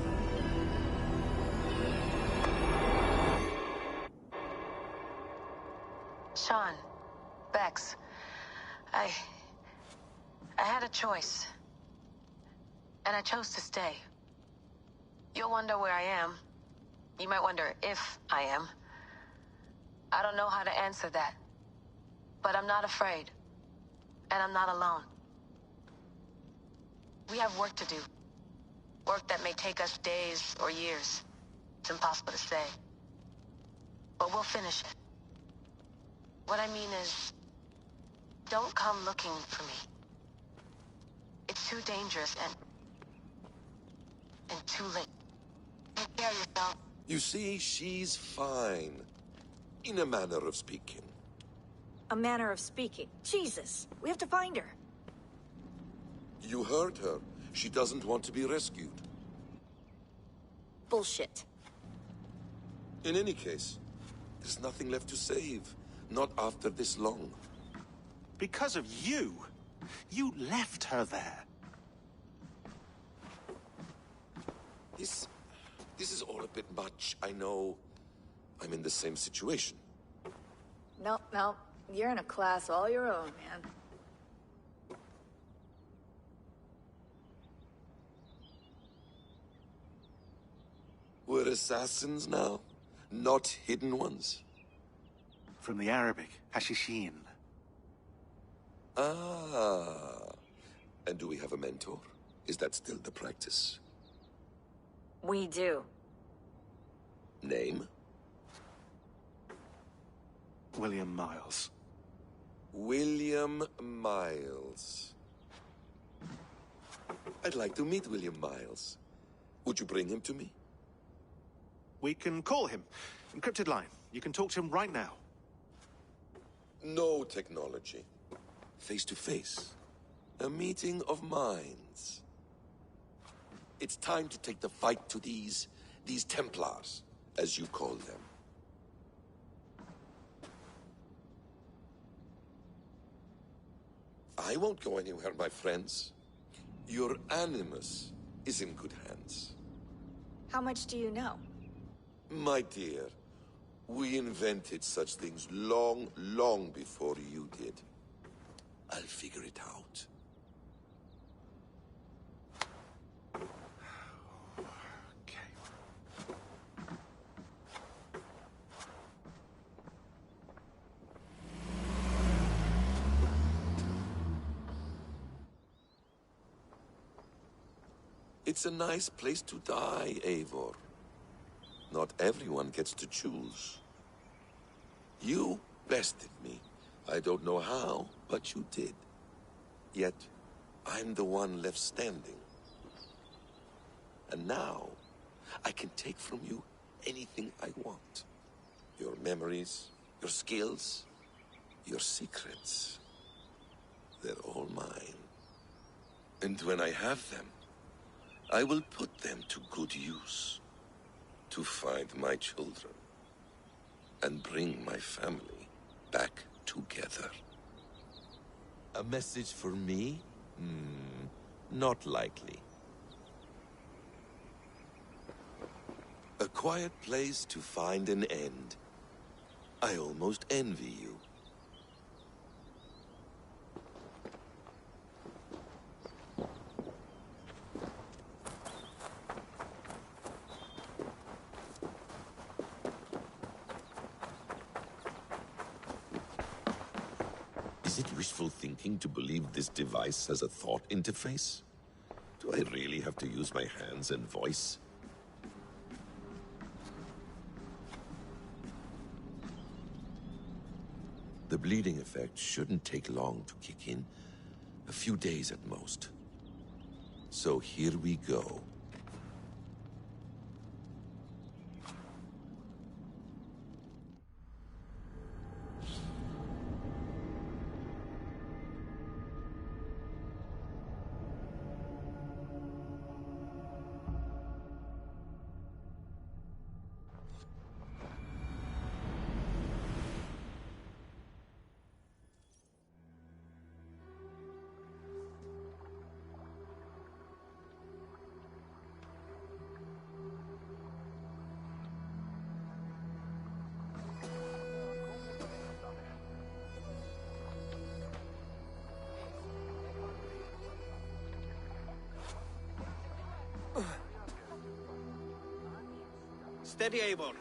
Sean, Bex, I had a choice. And I chose to stay. You'll wonder where I am. You might wonder if I am. I don't know how to answer that. But I'm not afraid. And I'm not alone. We have work to do. Work that may take us days or years. It's impossible to say. But we'll finish it. What I mean is, don't come looking for me. It's too dangerous and too late. Take care of yourself. You see, she's fine. In a manner of speaking. A manner of speaking. Jesus, we have to find her. You heard her. She doesn't want to be rescued. Bullshit. In any case, there's nothing left to save. Not after this long. Because of you. You left her there. This is all a bit much, I know. I'm in the same situation. No. You're in a class all your own, man. We're assassins now? Not hidden ones? From the Arabic, Hashishin. Ah. And do we have a mentor? Is that still the practice? We do. Name? William Miles. William Miles. I'd like to meet William Miles. Would you bring him to me? We can call him. Encrypted line. You can talk to him right now. No technology. Face to face. A meeting of minds. It's time to take the fight to these Templars, as you call them. I won't go anywhere, my friends. Your animus is in good hands. How much do you know? My dear, we invented such things long, long before you did. I'll figure it out. It's a nice place to die, Eivor. Not everyone gets to choose. You bested me. I don't know how, but you did. Yet, I'm the one left standing. And now, I can take from you anything I want. Your memories, your skills, your secrets. They're all mine. And when I have them, I will put them to good use. To find my children. And bring my family back together. A message for me? Not likely. A quiet place to find an end. I almost envy you. Is it wishful thinking to believe this device has a thought interface? Do I really have to use my hands and voice? The bleeding effect shouldn't take long to kick in. A few days at most. So here we go. Steady, Eivor.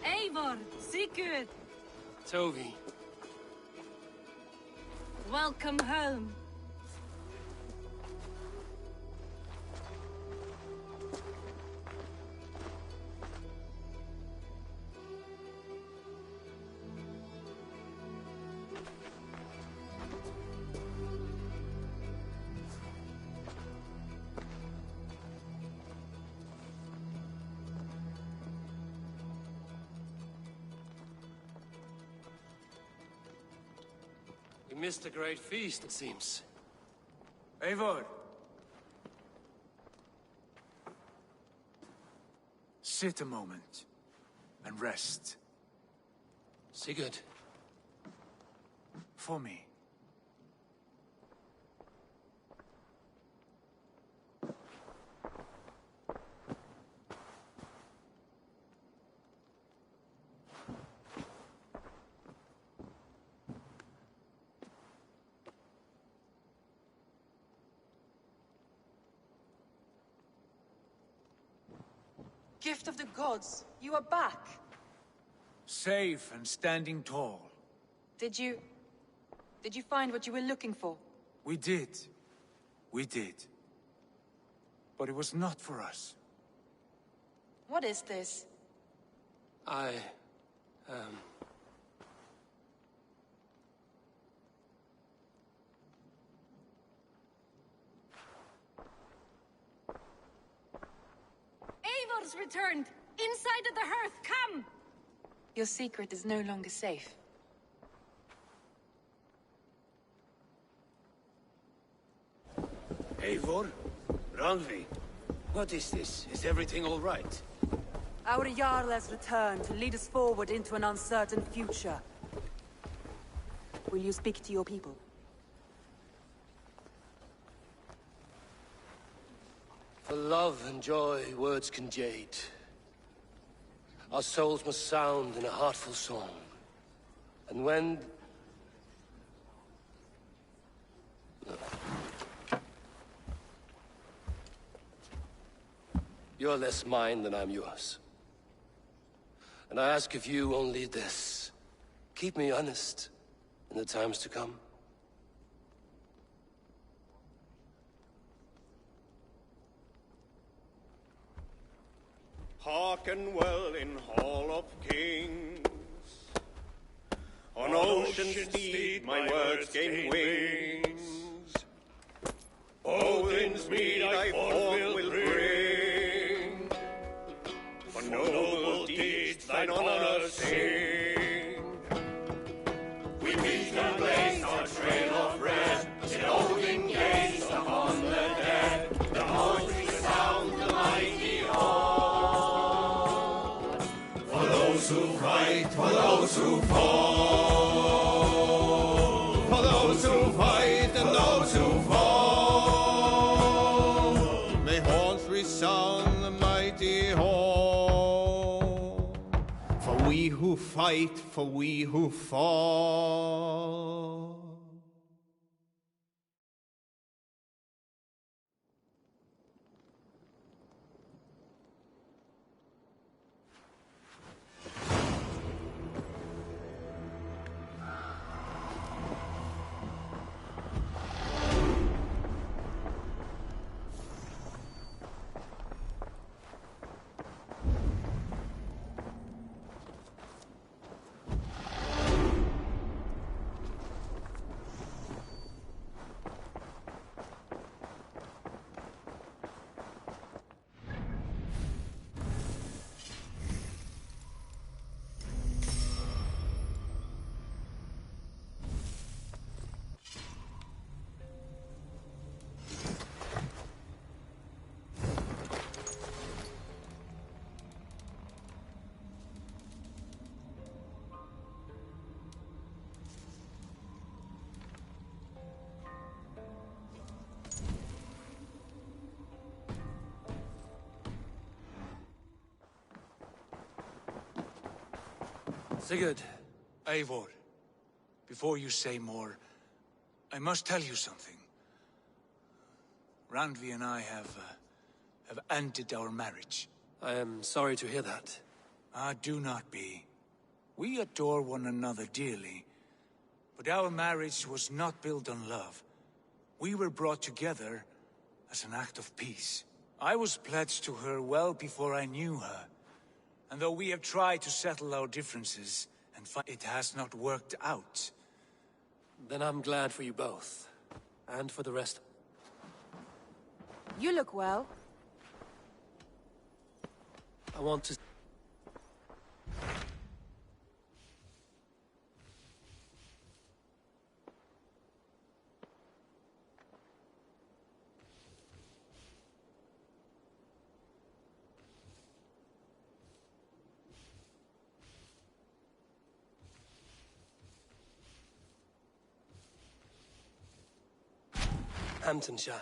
Eivor, Sigurd, Toby. welcome home. We missed a great feast, it seems. Eivor! Sit a moment and rest. Sigurd. For me. Gift of the gods, you are back. Safe and standing tall. Did you find what you were looking for? We did. We did. But it was not for us. What is this? Eivor's returned! Inside of the hearth, come! Your secret is no longer safe. Eivor? Randvi? What is this? Is everything all right? Our Jarl has returned to lead us forward into an uncertain future. Will you speak to your people? For love and joy, words can jade. Our souls must sound in a heartful song. And when... You're less mine than I'm yours. And I ask of you only this. Keep me honest in the times to come. Hearken well in Hall of Kings. On ocean's steed my words gain wings. Odin's mead I forth will bring. For noble deeds thine honor sing. We meet and blaze our trail of red, till Odin gazed upon the dead. The voices sound the mighty horn. For those who fight, for those who fall, for those who fight. fight, for we who fall. Sigurd. Eivor, before you say more, I must tell you something. Randvi and I have ended our marriage. I am sorry to hear that. Ah, do not be. We adore one another dearly, but our marriage was not built on love. We were brought together as an act of peace. I was pledged to her well before I knew her. And though we have tried to settle our differences, it has not worked out. Then I'm glad for you both. And for the rest. You look well. I want to... Hamptonshire,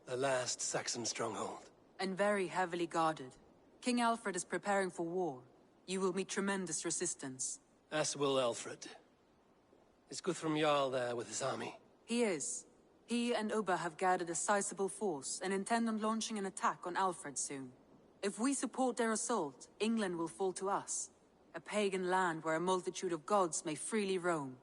the last Saxon stronghold. And very heavily guarded. King Alfred is preparing for war. You will meet tremendous resistance. As will Alfred. Is Guthrum Jarl there with his army? He is. He and Ubba have gathered a sizable force and intend on launching an attack on Alfred soon. If we support their assault, England will fall to us. A pagan land where a multitude of gods may freely roam.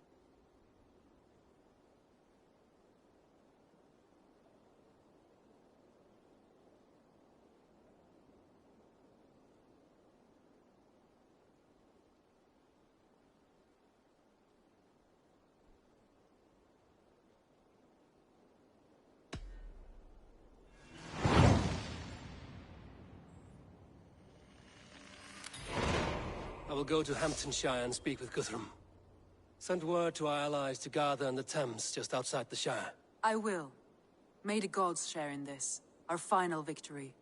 I will go to Hamptonshire and speak with Guthrum. Send word to our allies to gather in the Thames just outside the Shire. I will. May the gods share in this, our final victory.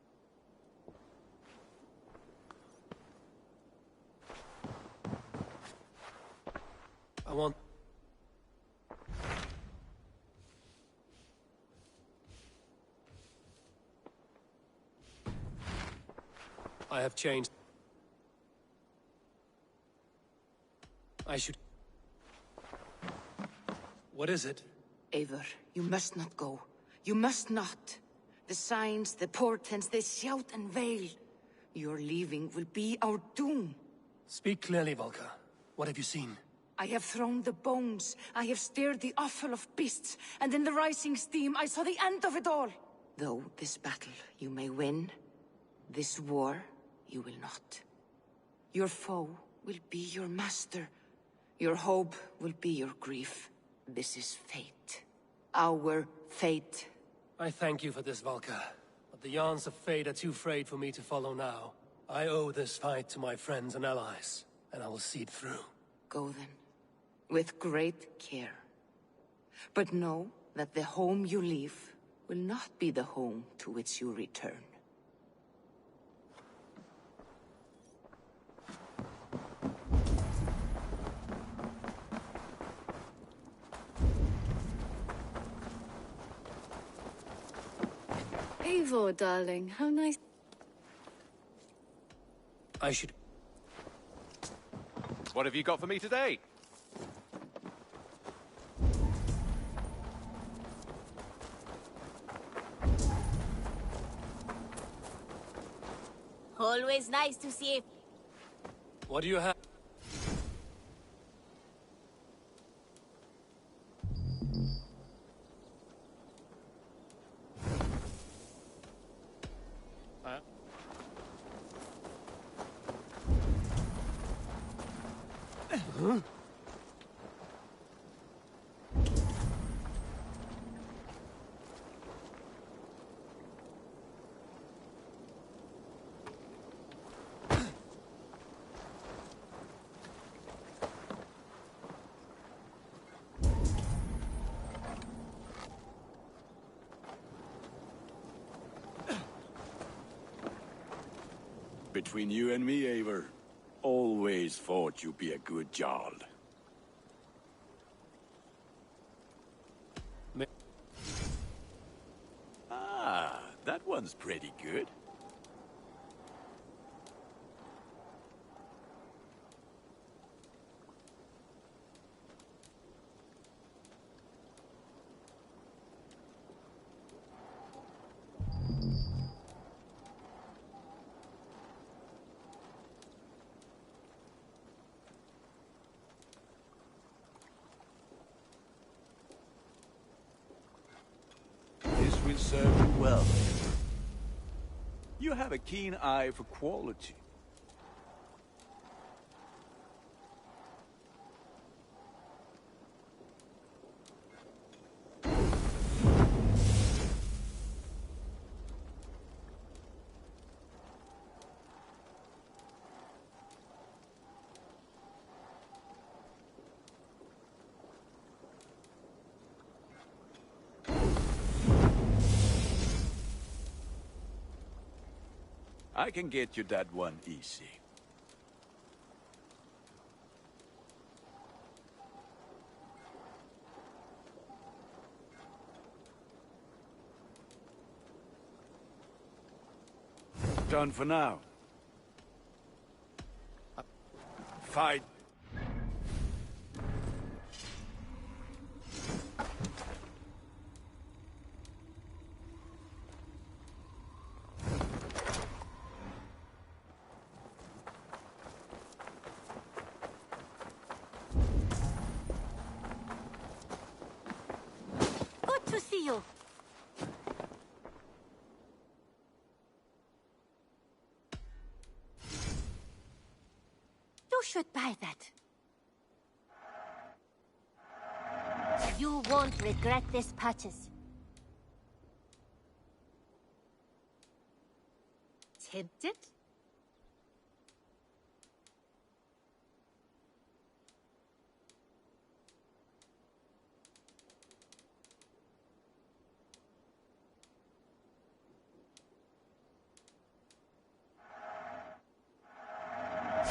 I have changed. I should... What is it? Eivor, you must not go. You must not. The signs, the portents, they shout and wail. Your leaving will be our doom. Speak clearly, Volker. What have you seen? I have thrown the bones. I have stirred the offal of beasts. And in the rising steam, I saw the end of it all. Though this battle you may win, this war you will not. Your foe will be your master. Your hope will be your grief. This is fate. Our fate. I thank you for this, Volker. But the yarns of fate are too frayed for me to follow now. I owe this fight to my friends and allies, and I will see it through. Go then, with great care. But know that the home you leave will not be the home to which you return. Eivor, darling, how nice. I should... What have you got for me today? Always nice to see. What do you have? Huh? Between you and me, Eivor, always thought you'd be a good Jarl. Ah, that one's pretty good. This will serve you well. You have a keen eye for quality. I can get you that one easy. Done for now. Fight. Good to see you. You should buy that. You won't regret this purchase. Tempted?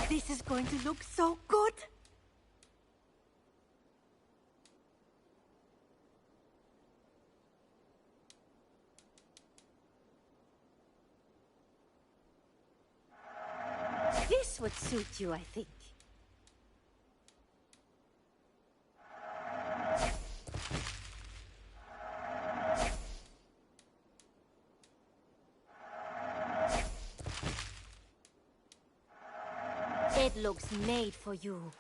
This is going to look so good. This would suit you, I think. It looks made for you.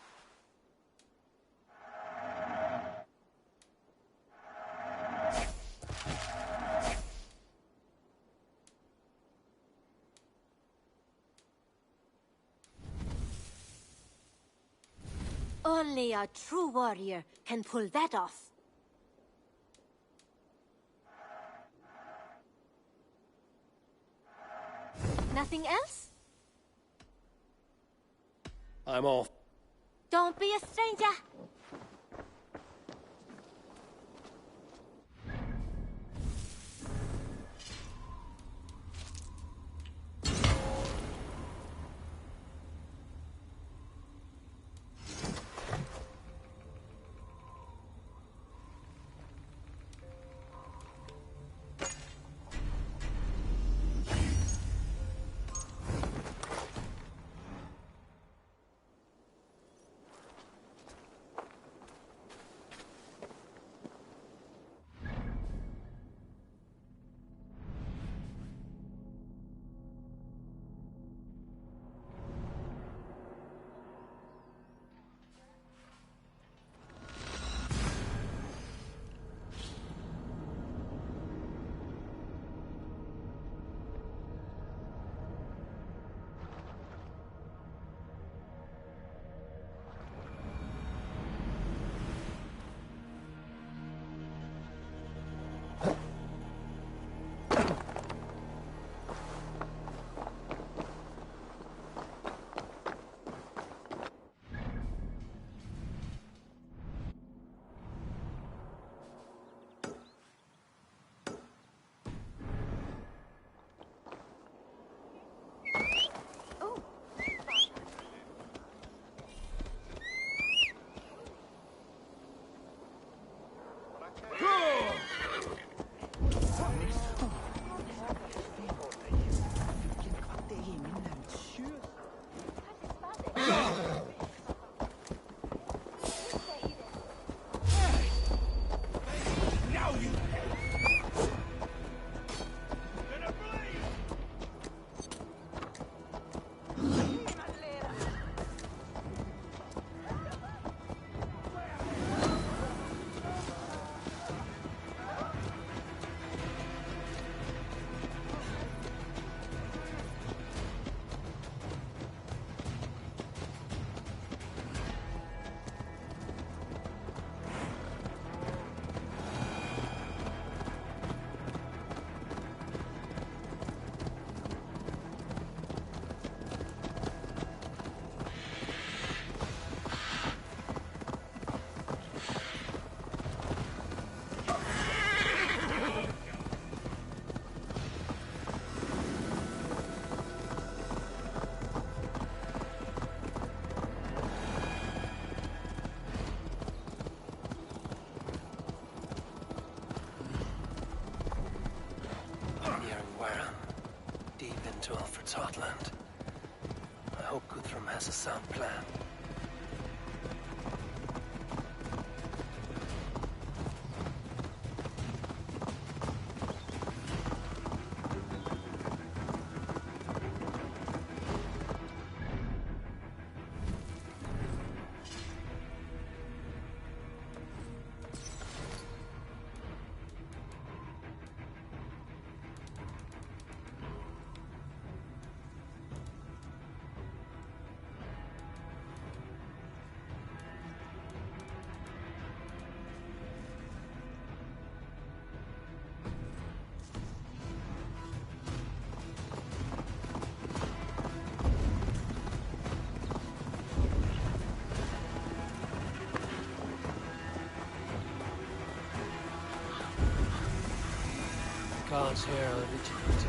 Only a true warrior can pull that off. Nothing else? I'm off. Don't be a stranger. to Alfred's heartland. I hope Guthrum has a sound plan. Guards here are vigilant.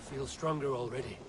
Feel stronger already.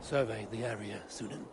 Survey the area, Sunan.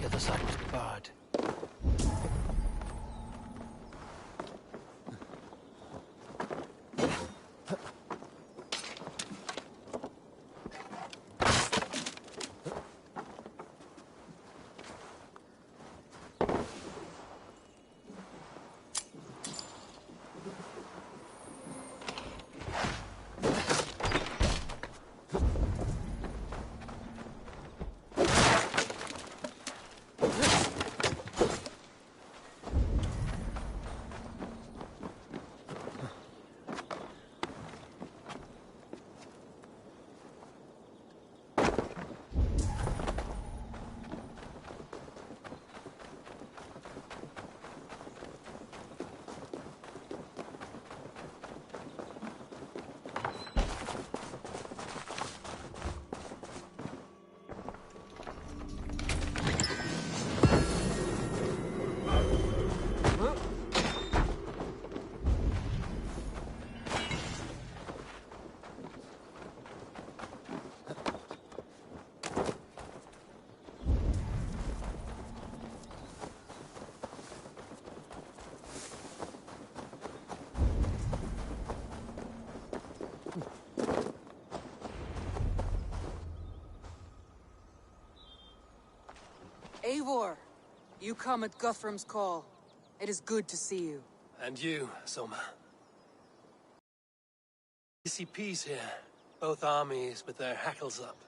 The other side must be barred. Eivor, you come at Guthrum's call. It is good to see you. And you, Soma. You see peace here. Both armies with their hackles up.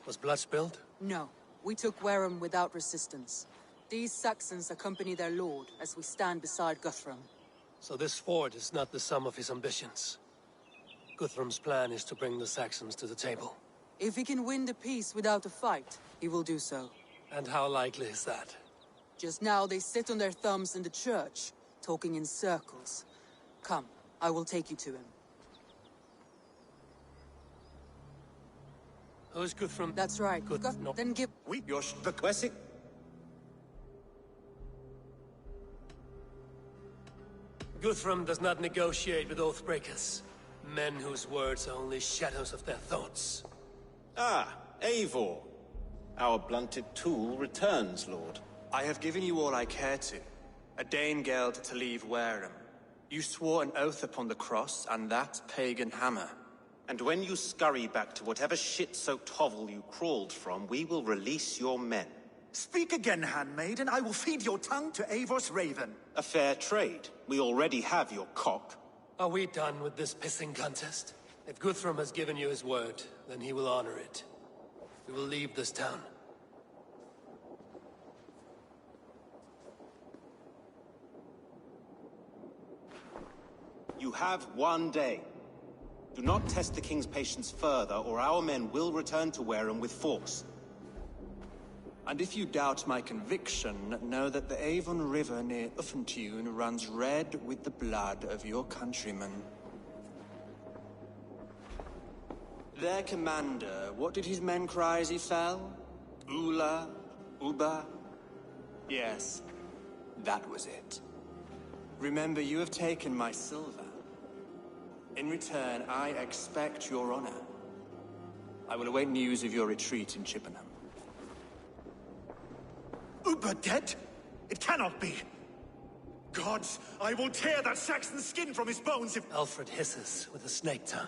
Was blood spilled? No, we took Wareham without resistance. These Saxons accompany their lord as we stand beside Guthrum. So this fort is not the sum of his ambitions. Guthrum's plan is to bring the Saxons to the table. If he can win the peace without a fight, he will do so. And how likely is that? Just now they sit on their thumbs in the church, talking in circles. Come, I will take you to him. Who's Guthrum? That's right. Then give... You're the classic. Guthrum does not negotiate with oathbreakers. Men whose words are only shadows of their thoughts. Ah, Eivor. Our blunted tool returns, Lord. I have given you all I care to. A Danegeld to leave Wareham. You swore an oath upon the cross, and that pagan hammer. And when you scurry back to whatever shit-soaked hovel you crawled from, we will release your men. Speak again, handmaid, and I will feed your tongue to Eivor's raven. A fair trade. We already have your cock. Are we done with this pissing contest? If Guthrum has given you his word, then he will honor it. We will leave this town. You have one day. Do not test the king's patience further, or our men will return to Wareham with force. And if you doubt my conviction, know that the Avon River near Uffentune runs red with the blood of your countrymen. Their commander, what did his men cry as he fell? Ula? Uba? Yes, that was it. Remember, you have taken my silver. In return, I expect your honor. I will await news of your retreat in Chippenham. Uber dead? It cannot be. Gods, I will tear that Saxon skin from his bones if— Alfred hisses with a snake tongue.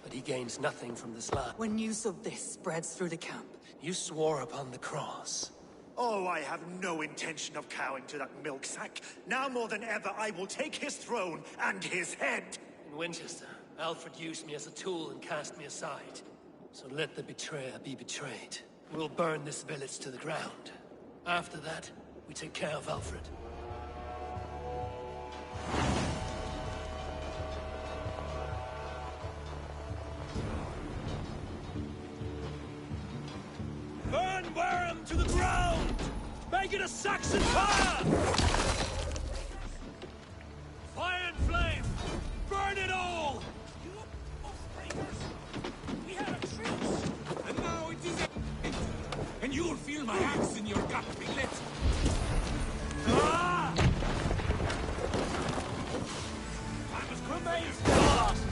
But he gains nothing from this land. When news of this spreads through the camp. You swore upon the cross. Oh, I have no intention of cowing to that milk sack. Now more than ever, I will take his throne and his head. In Winchester, Alfred used me as a tool and cast me aside. So let the betrayer be betrayed. We'll burn this village to the ground. After that, we take care of Alfred. Burn Wareham to the ground! Make it a Saxon fire! Fire and flame! Burn it all! We had a truce! And now it is end! And you'll feel my axe in your gut, piglet! Ah! I must remain fast!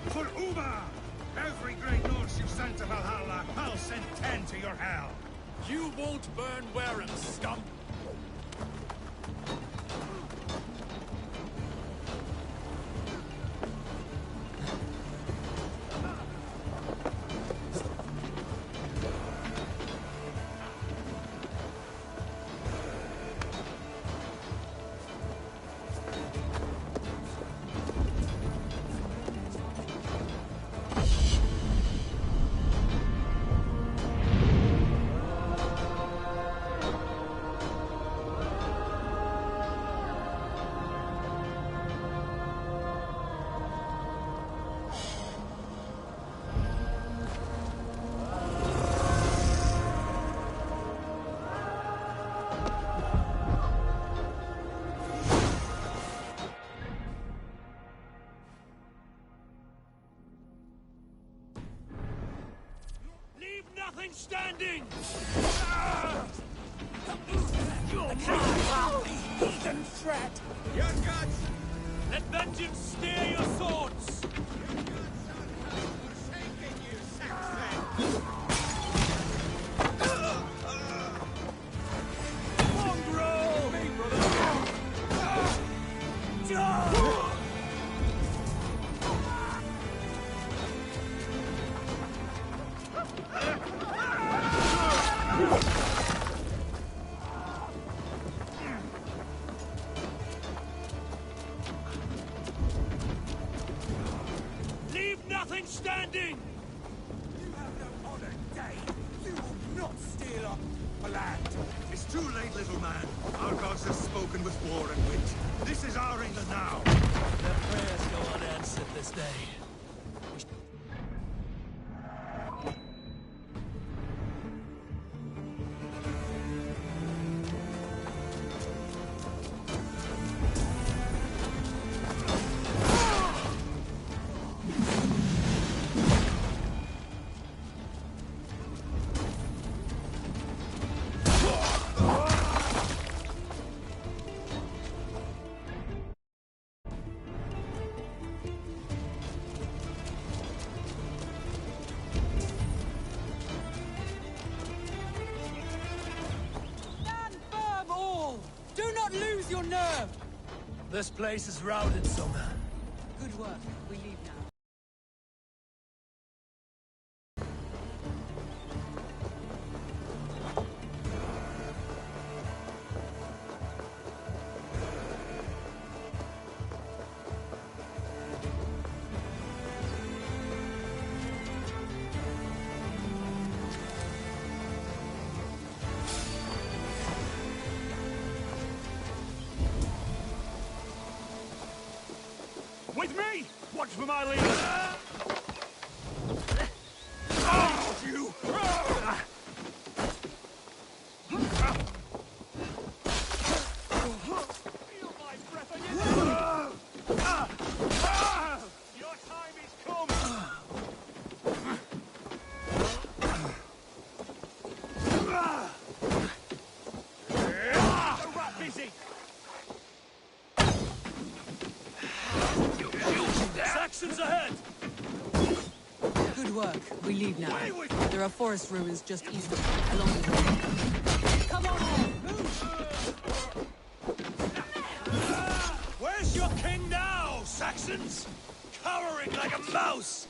For Uber! Every great Norse you sent to Valhalla, I'll send 10 to your hell! You won't burn Wareham, scum! Nothing standing! Heathen threat! Your guts! Let vengeance steer your swords! Your guts are forsaken, you Saxon! Mongrel! Me, brother! Leave nothing standing! You have no honor, Dane! You will not steal our land! It's too late, little man. Our gods have spoken with war and wit. This is our England now! Their prayers go unanswered this day. Lose your nerve! This place is routed, Sona. Good work. We leave now. With me! Watch for my leader! Oh, you! Feel my breath again! Your time is come! The rat busy! Saxons ahead! Good work. We leave now. There are forest ruins just east of along the road. Come on! Move! Saxons! Cowering like a mouse!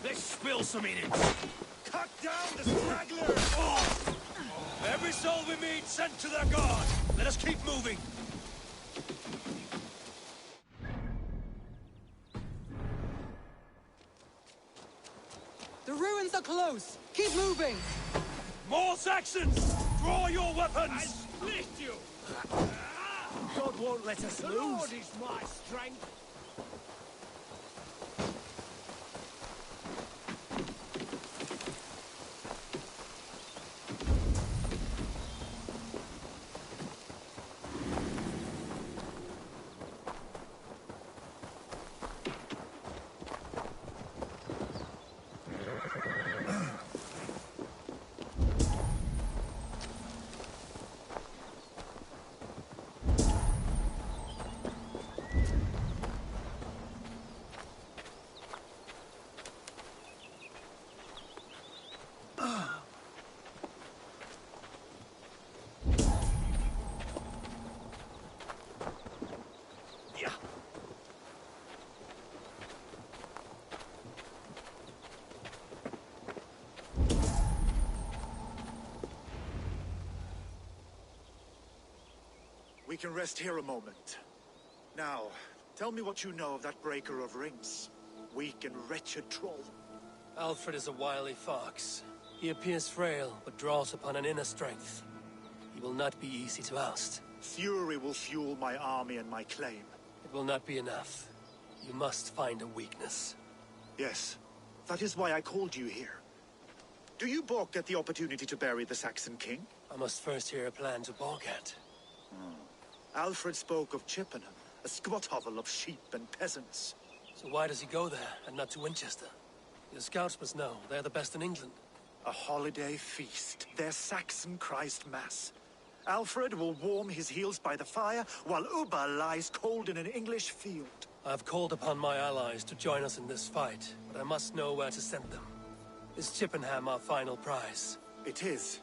Let's spill some in it! Cut down the stragglers! Oh. Every soul we meet sent to their god! Let us keep moving! The ruins are close! Keep moving! More Saxons! Draw your weapons! I split you! God won't let us The lose! Lord is my strength! We can rest here a moment. Now, tell me what you know of that breaker of rings. Weak and wretched troll. Alfred is a wily fox. He appears frail, but draws upon an inner strength. He will not be easy to oust. Fury will fuel my army and my claim. It will not be enough. You must find a weakness. Yes, that is why I called you here. Do you balk at the opportunity to bury the Saxon king? I must first hear a plan to balk at. Alfred spoke of Chippenham, a squat hovel of sheep and peasants. So why does he go there, and not to Winchester? Your scouts must know. They're the best in England. A holiday feast, their Saxon Christ Mass. Alfred will warm his heels by the fire, while Ubba lies cold in an English field. I've called upon my allies to join us in this fight, but I must know where to send them. Is Chippenham our final prize? It is.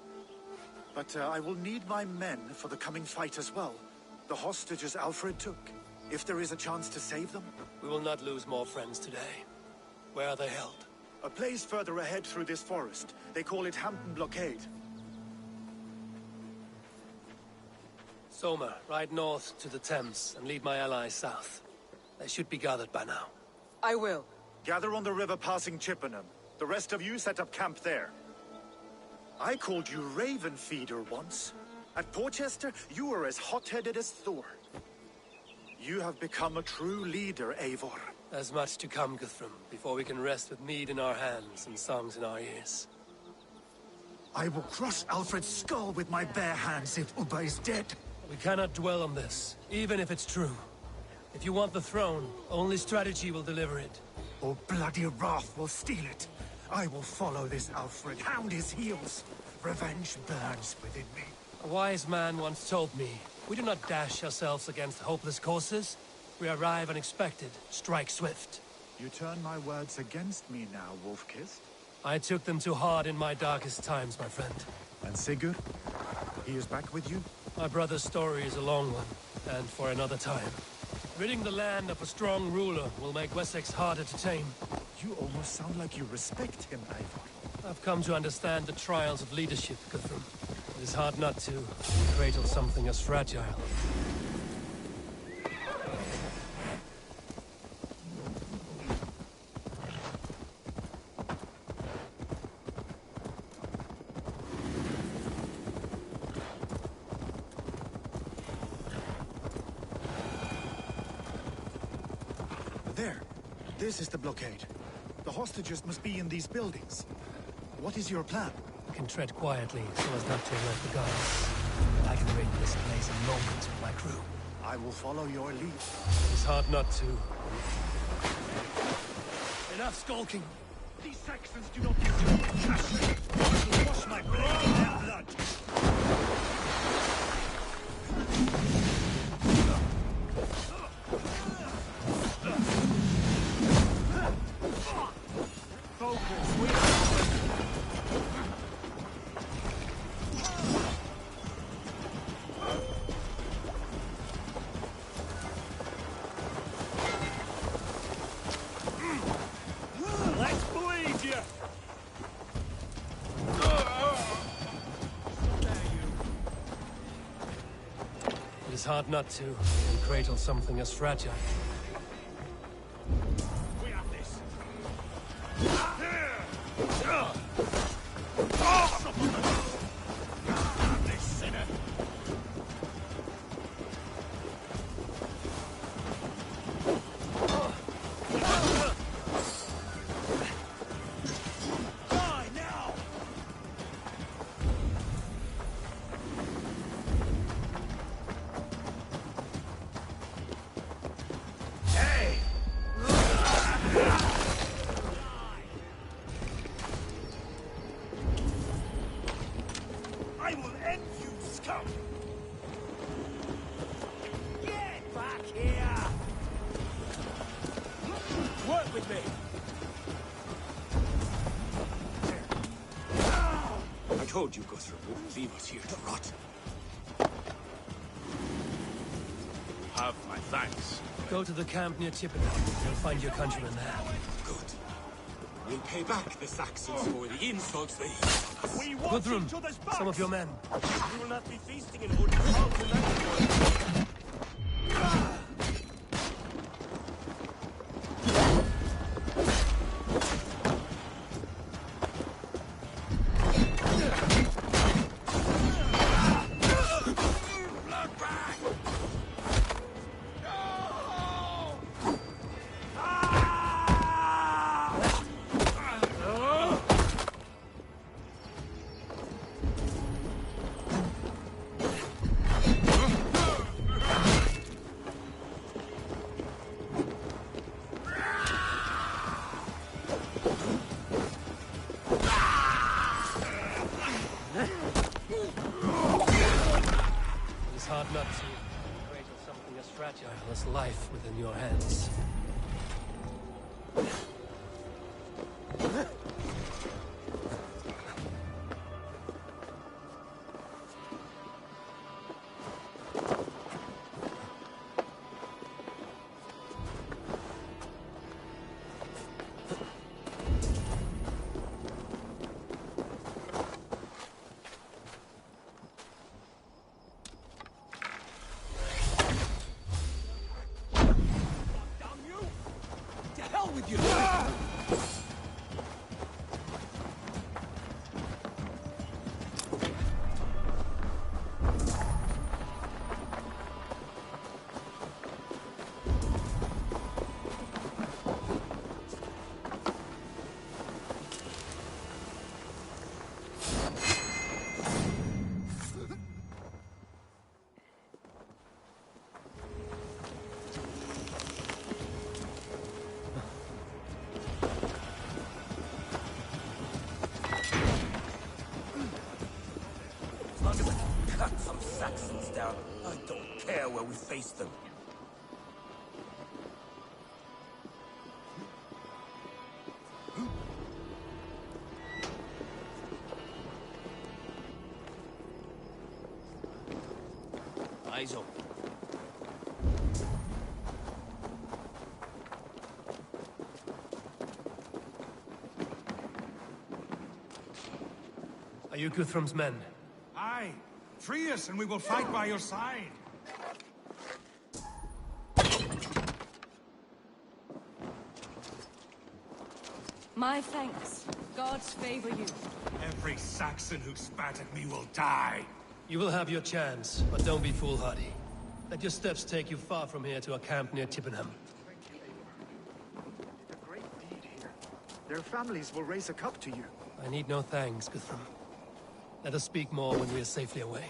But I will need my men for the coming fight as well. The hostages Alfred took. If there is a chance to save them. We will not lose more friends today. Where are they held? A place further ahead through this forest. They call it Hampton Blockade. Somer, ride north to the Thames and lead my allies south. They should be gathered by now. I will. Gather on the river passing Chippenham. The rest of you set up camp there. I called you Raven Feeder once. At Porchester, you were as hot-headed as Thor. You have become a true leader, Eivor. There's much to come, Guthrum, before we can rest with mead in our hands and songs in our ears. I will crush Alfred's skull with my bare hands if Ubba is dead. We cannot dwell on this, even if it's true. If you want the throne, only strategy will deliver it. Or bloody wrath will steal it. I will follow this Alfred, hound his heels. Revenge burns within me. A wise man once told me, we do not dash ourselves against hopeless courses. We arrive unexpected, strike swift. You turn my words against me now, Wolf-Kissed. I took them too hard in my darkest times, my friend. And Sigurd? He is back with you? My brother's story is a long one, and for another time. Ridding the land of a strong ruler will make Wessex harder to tame. You almost sound like you respect him, Eivor. I've come to understand the trials of leadership, Guthrum. It is hard not to cradle something as fragile. There. This is the blockade. The hostages must be in these buildings. What is your plan? I can tread quietly so as not to alert the guards. I can rid this place in moments with my crew. I will follow your lead. It's hard not to. Enough skulking! These Saxons do not give you compassion. I will wash my blade in their blood. Focus, we are... It's hard not to, and cradle something as fragile. We have this. This sinner. Die now! Hey! I will end you, scum! Get back here! Work with me! I told you, Guthrum wouldn't leave us here to rot. Have my thanks. Go to the camp near Chippenham. You'll find your countrymen there. Good. We'll pay back the Saxons for the insults they heaped on us. We want Guthrum, each other's backs! some of your men. We will not be feasting in Odin's hall tonight. It's hard not to cradle something as fragile as life within your hands. To hell with you! As long as I can cut some Saxons down, I don't care where we face them. Eyes open. Are you Guthrum's men? Aye. Free us and we will fight by your side. My thanks. Gods favor you. Every Saxon who spat at me will die. You will have your chance, but don't be foolhardy. Let your steps take you far from here to a camp near Chippenham. A great deed here. Their families will raise a cup to you. I need no thanks, Guthrum. Let us speak more when we are safely away.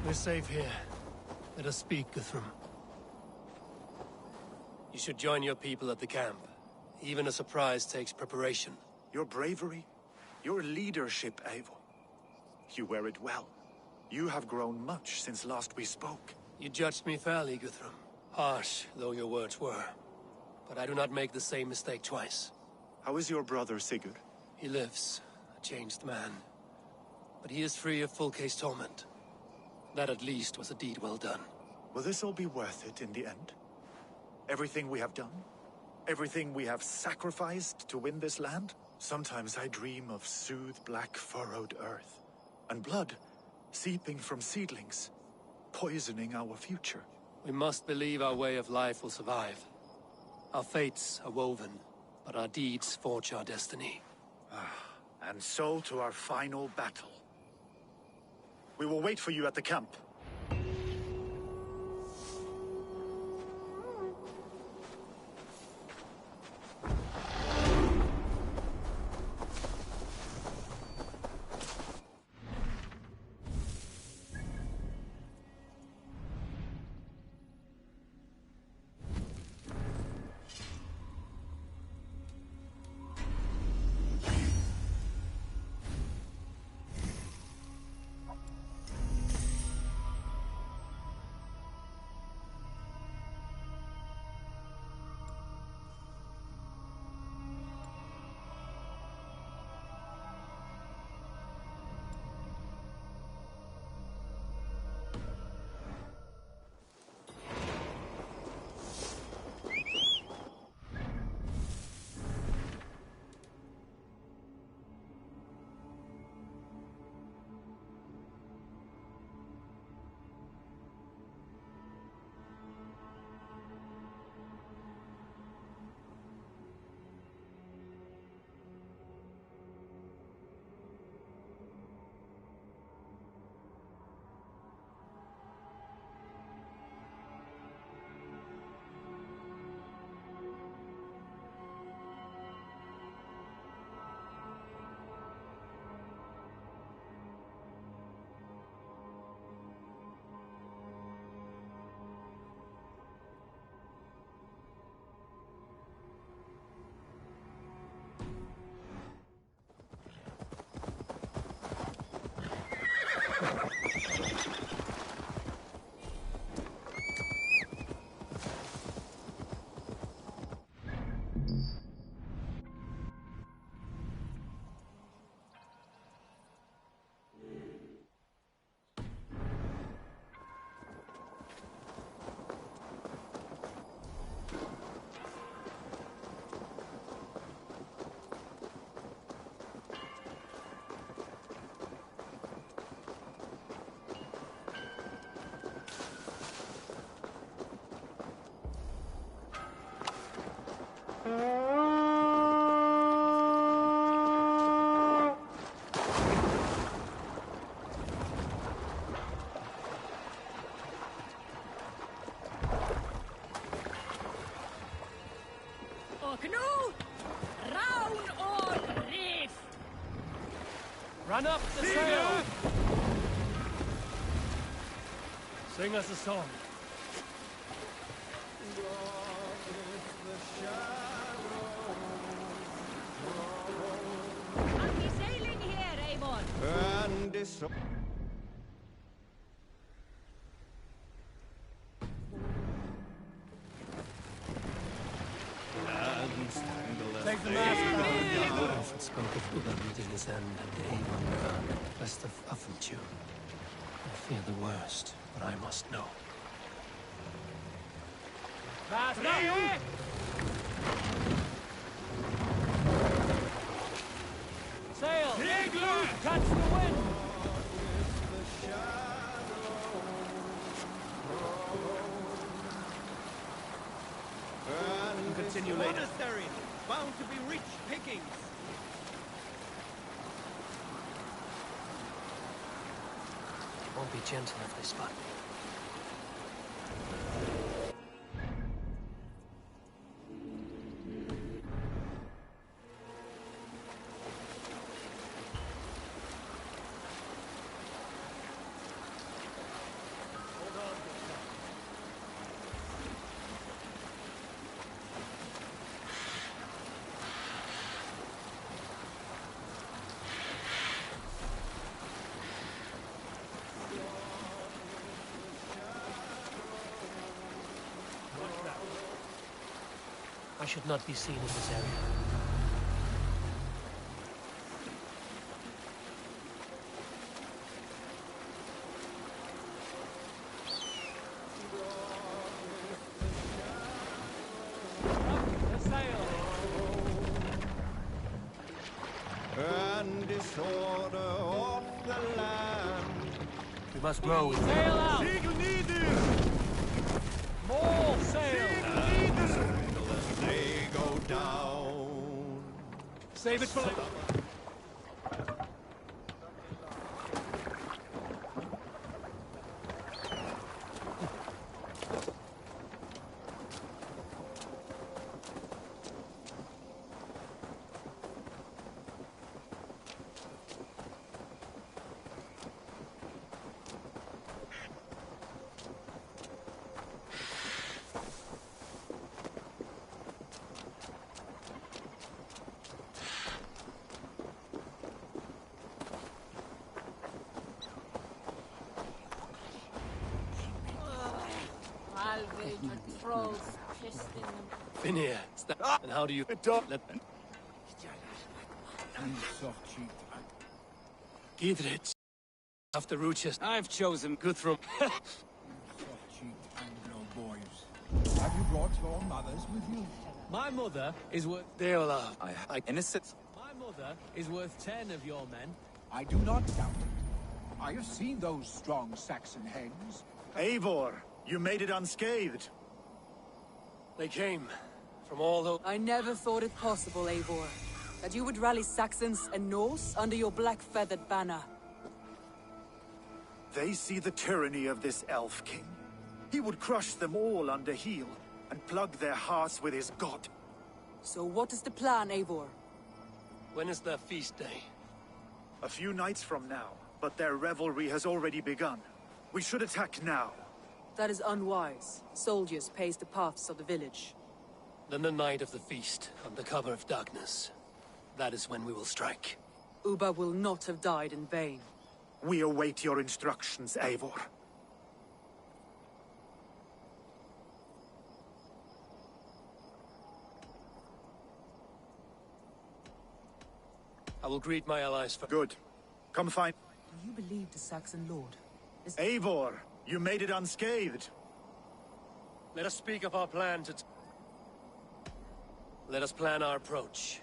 We're safe here. Let us speak, Guthrum. You should join your people at the camp. Even a surprise takes preparation. Your bravery, your leadership, Eivor. You wear it well. You have grown much since last we spoke. You judged me fairly, Guthrum. Harsh though your words were. but I do not make the same mistake twice. How is your brother, Sigurd? He lives, a changed man. But he is free of full case torment. That at least was a deed well done. Will this all be worth it in the end? Everything we have done? Everything we have sacrificed to win this land? Sometimes I dream of soothed black furrowed earth, and blood seeping from seedlings, poisoning our future. We must believe our way of life will survive. Our fates are woven, but our deeds forge our destiny. And so to our final battle. We will wait for you at the camp. Run up the sail! Sing us a song. Anti-sailing here, Avon! And this... Take the mast! The prophet spoke of Ulla meeting his end and Avon Khan, west of Affenture. I fear the worst, but I must know. Sail! Catch the wind! Continue later. Monastery, bound to be rich pickings. Won't be gentle if they spot me. I should not be seen in this area. And disorder of the land. We must row. Sail out! Segel nieder! More sail! As they go down. Save it for later. Trolls pissed in them. Finir, and how do you let Gidrit after Ruchest? I've chosen Guthrum. Have you brought your mothers with you? My mother is worth Deola. I innocent. My mother is worth 10 of your men. I do not doubt it. I have seen those strong Saxon hens. Eivor, you made it unscathed. They came from all over. I never thought it possible, Eivor, that you would rally Saxons and Norse under your black-feathered banner. They see the tyranny of this elf king. He would crush them all under heel and plug their hearts with his god. So what is the plan, Eivor? When is their feast day? A few nights from now, but their revelry has already begun. We should attack now. That is unwise. Soldiers pace the paths of the village. Then the night of the feast, under cover of darkness. That is when we will strike. Ubba will not have died in vain. We await your instructions, Eivor. I will greet my allies for— Good. Come find— Do you believe the Saxon lord? Eivor, you made it unscathed. Let us speak of our plan to— Let us plan our approach.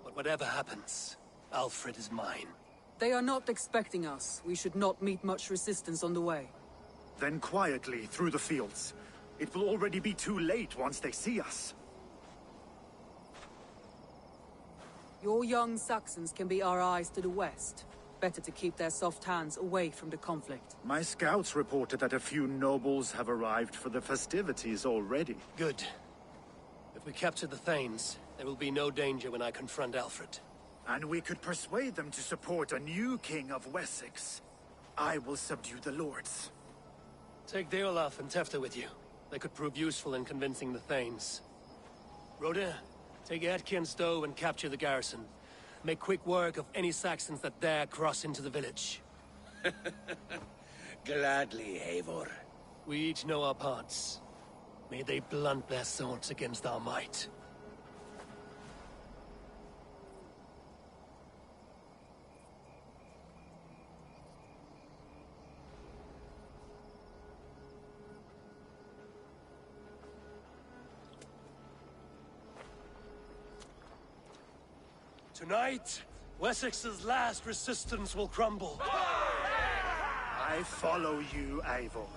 But whatever happens, Alfred is mine. They are not expecting us. We should not meet much resistance on the way. Then quietly through the fields. It will already be too late once they see us. Your young Saxons can be our eyes to the west. Better to keep their soft hands away from the conflict. My scouts reported that a few nobles have arrived for the festivities already. Good. If we capture the Thanes, there will be no danger when I confront Alfred. And we could persuade them to support a new king of Wessex. I will subdue the lords. Take Deolaf and Tefta with you. They could prove useful in convincing the Thanes. Rhoda, take Edki and Stowe and capture the garrison. Make quick work of any Saxons that dare cross into the village. Gladly, Eivor. We each know our parts. May they blunt their swords against our might. Tonight, Wessex's last resistance will crumble. I follow you, Eivor.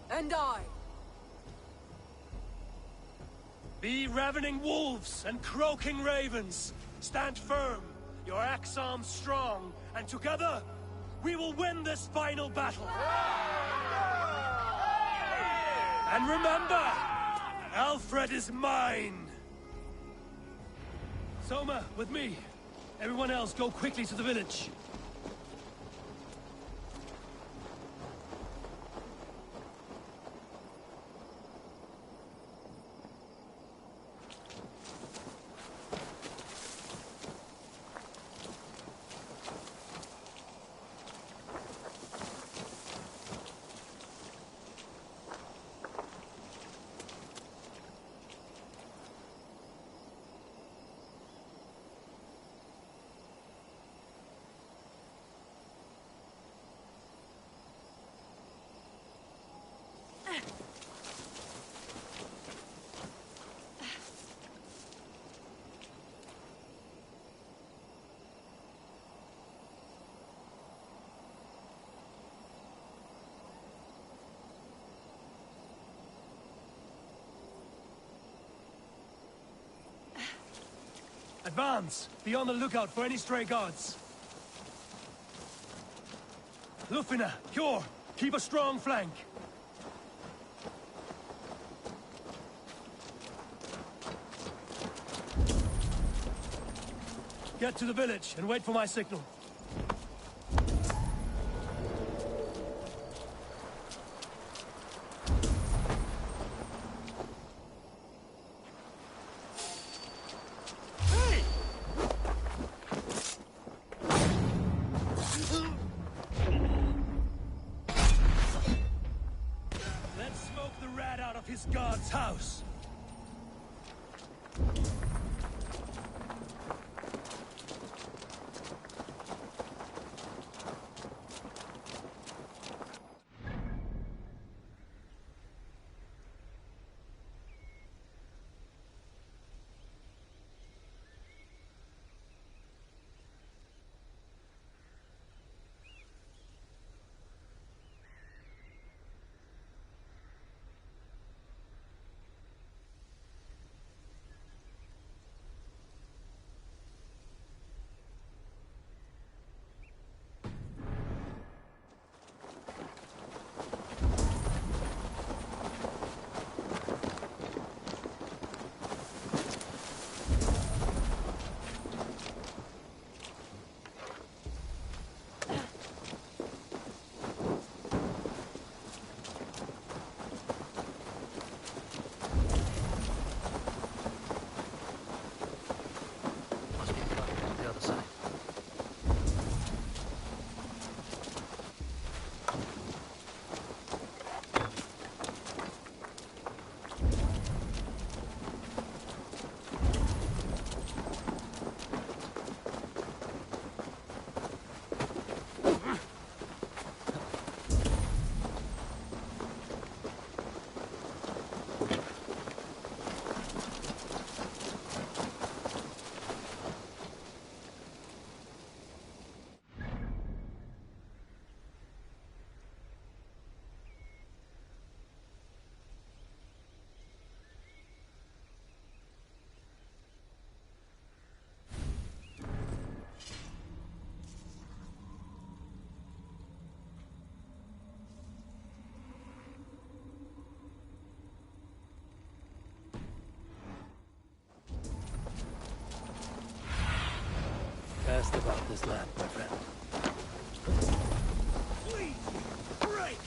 And I. Be ravening wolves and croaking ravens. Stand firm, your axe arms strong, and together, we will win this final battle. And remember, Alfred is mine. Soma, with me. Everyone else, go quickly to the village. Advance! Be on the lookout for any stray guards. Lufina, Kjor, keep a strong flank. Get to the village and wait for my signal. Let's smoke the rat out of his guard's house. Best about this land, my friend. Please, break!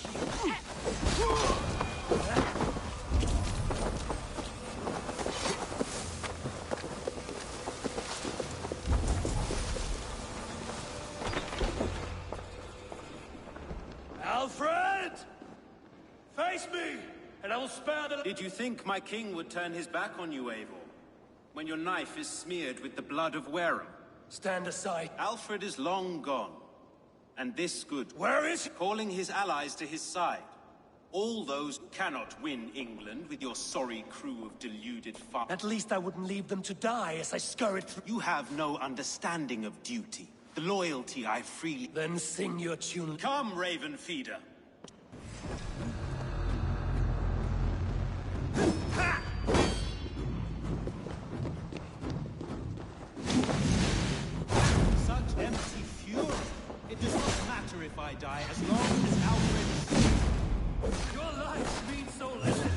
Alfred! Face me, and I will spare the... Did you think my king would turn his back on you, Eivor? When your knife is smeared with the blood of Wareham? Stand aside. Alfred is long gone. And this good... Where is he? Calling his allies to his side. All those cannot win England with your sorry crew of deluded At least I wouldn't leave them to die as I scurried through... You have no understanding of duty. The loyalty I freely... Then sing your tune. Come, Raven Feeder. Such empty fury. It does not matter if I die as long as Alfred is... Your life means so little.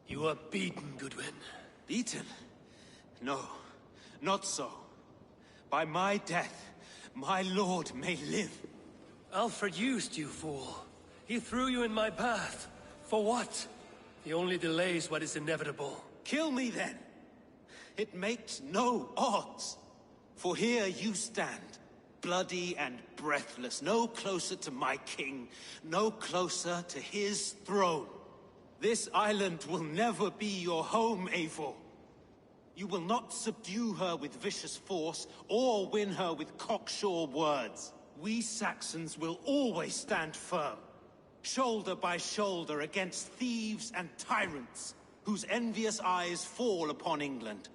You are beaten, Goodwin. Beaten? No, not so. By my death, my lord may live. Alfred used you, fool. He threw you in my path. For what? He only delays what is inevitable. Kill me then. It makes no odds. For here you stand, bloody and breathless, no closer to my king, no closer to his throne. This island will never be your home, Eivor. You will not subdue her with vicious force, or win her with cocksure words. We Saxons will always stand firm, shoulder by shoulder against thieves and tyrants, whose envious eyes fall upon England.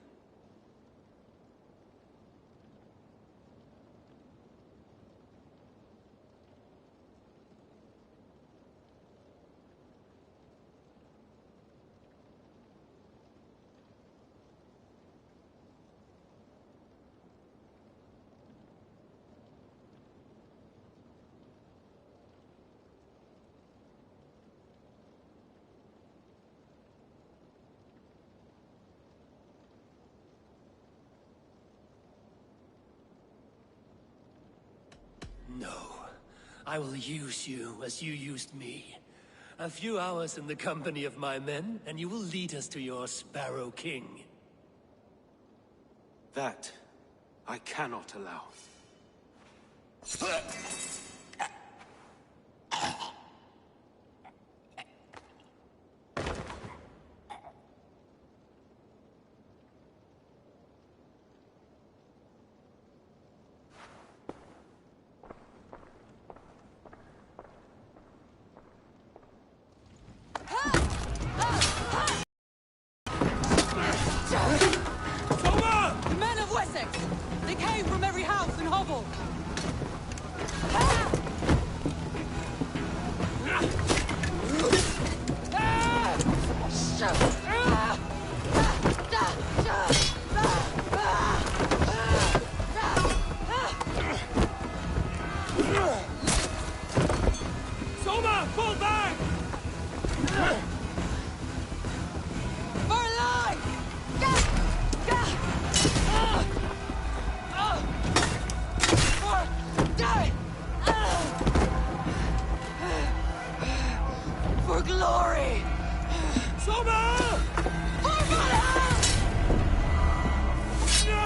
No. I will use you as you used me. A few hours in the company of my men, and you will lead us to your Sparrow King. That I cannot allow. The men of Wessex! They came from every house and hovel! Soma, fall back! For life! For glory! Soma! For Valhalla! No!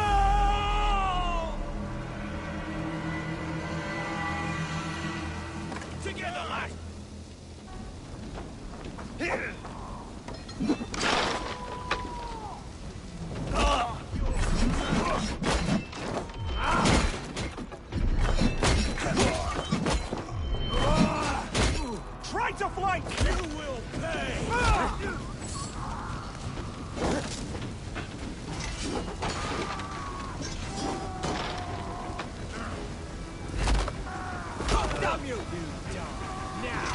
Together, lad! Try to flank! You will pay! Damn you! You die. Now!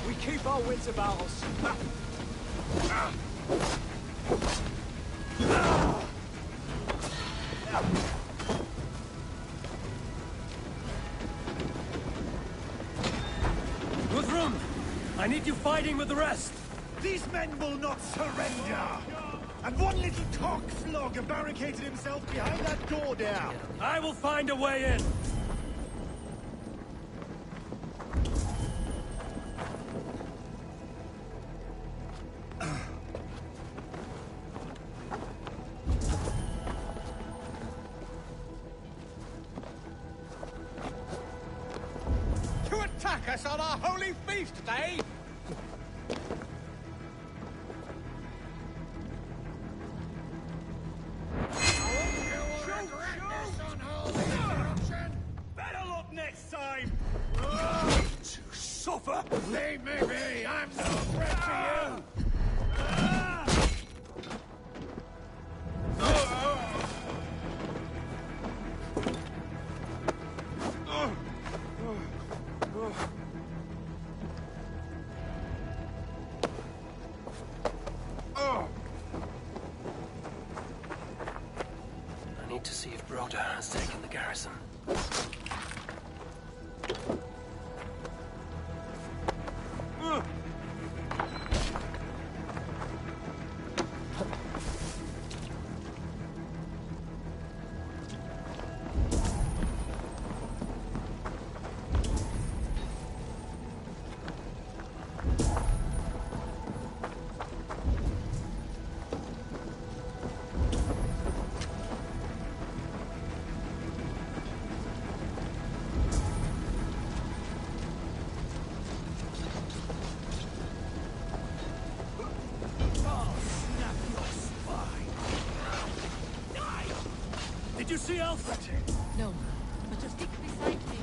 We keep our wits about us. Guthrum, I need you fighting with the rest. These men will not surrender! And one little cockflogger barricaded himself behind that door there! I will find a way in. To attack us on our holy feast day! Better luck next time! To suffer! Leave me be! I'm no threat to you! I need to see if Broda has taken the garrison. you see Alfred? No, but just stick beside me.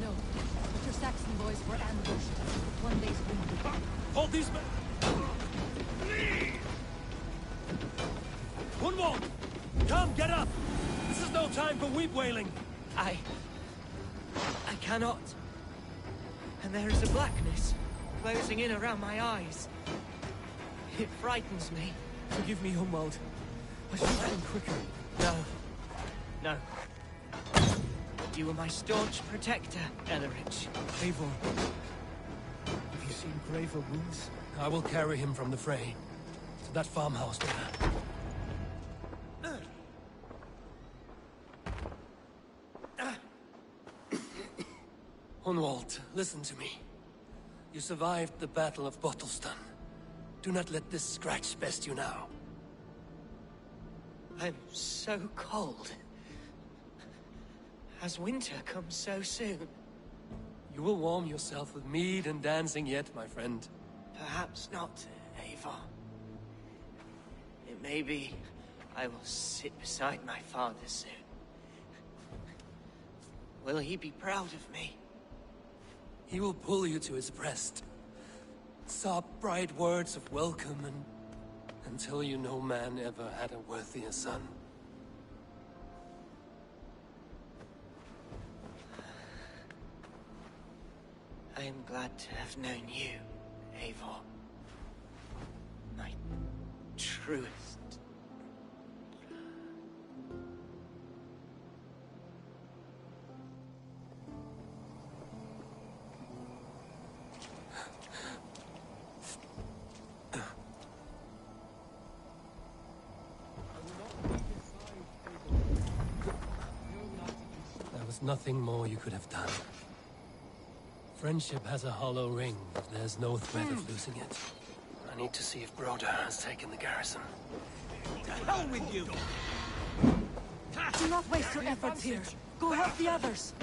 No, but your Saxon boys were ambushed. One day's wounded. Hold these men! Gunwald! Come, get up! This is no time for weep wailing! I cannot. And there is a blackness closing in around my eyes. It frightens me. Forgive me, Gunwald. I should have been quicker. No. No. You were my staunch protector, Ellerich. Eivor. Have you seen graver wounds? I will carry him from the fray. To that farmhouse there. Hunwald, listen to me. You survived the Battle of Bottleston. Do not let this scratch best you now. I'm so cold. Has winter come so soon? You will warm yourself with mead and dancing yet, my friend. Perhaps not, Eivor. It may be I will sit beside my father soon. Will he be proud of me? He will pull you to his breast. Sob bright words of welcome until you no man ever had a worthier son. I am glad to have known you, Eivor. My truest. There was nothing more you could have done. Friendship has a hollow ring, but there's no threat of losing it. I need to see if Broder has taken the garrison. To hell with you! Do not waste your efforts here. Go help the others.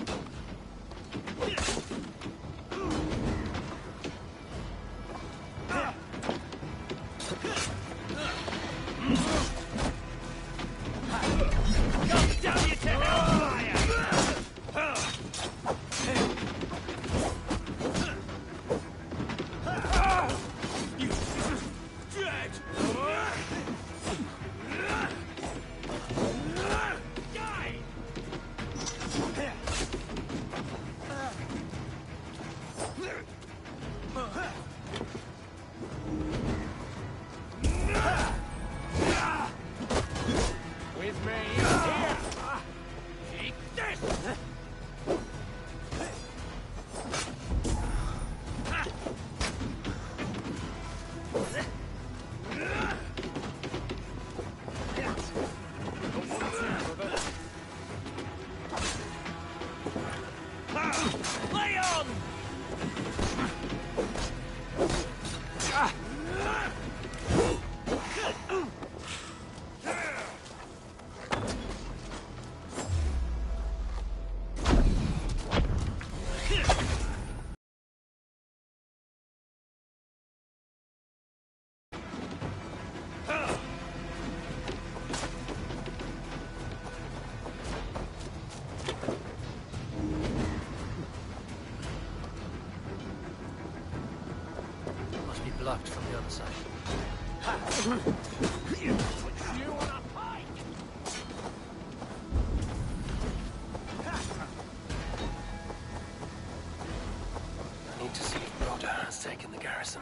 Blocked from the other side. You want a fight? I need to see if Broder has taken the garrison.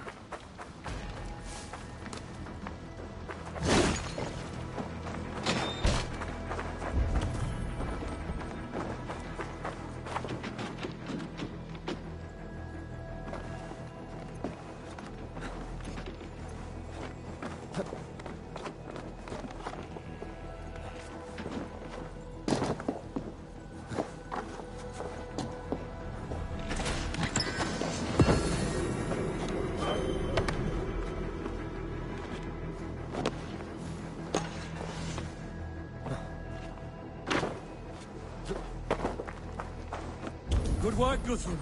Good work, Guthrum.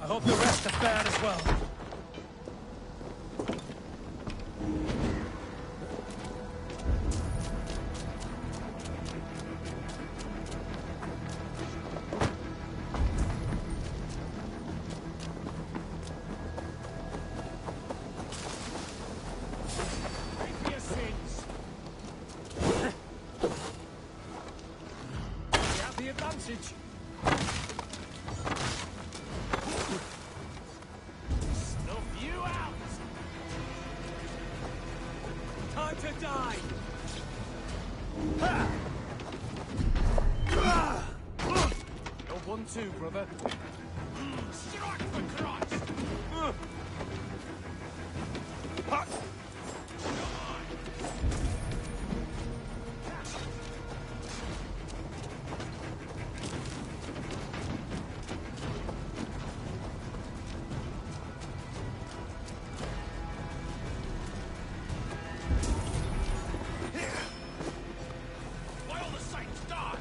I hope the rest have fared as well. advantage. Snuff you out! Time to die! No 1-2, brother. Strike for Christ! By all the saints, die!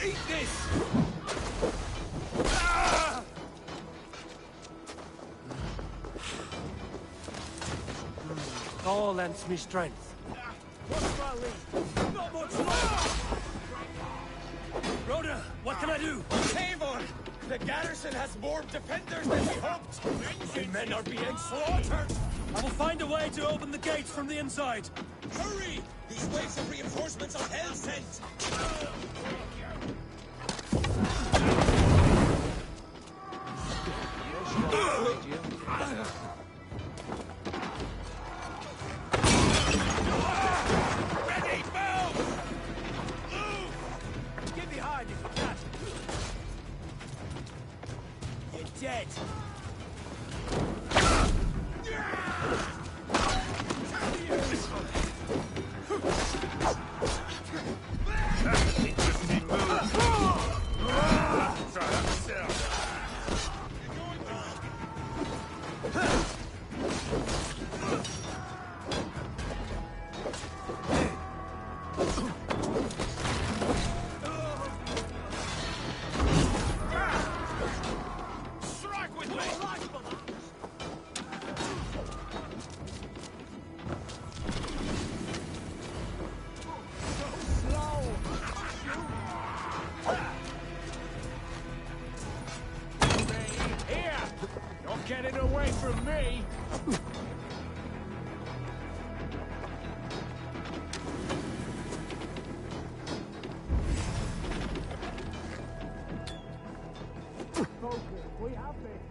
Eat this! All lends me strength. What's my lead? Not much longer! Rhoda, what can I do? Eivor! The garrison has more defenders than we hoped! The men are being slaughtered! I will find a way to open the gates from the inside. Hurry! These waves of reinforcements are hell sent! Ready, move! Get behind if you can. You're dead. Strike with me! Here! You're getting away from me! We have this.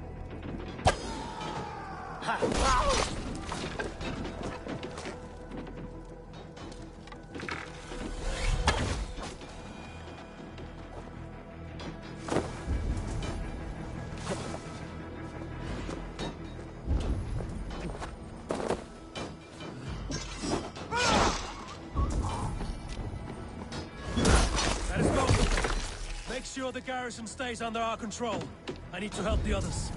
Let us go. Make sure the garrison stays under our control. I need to help the others.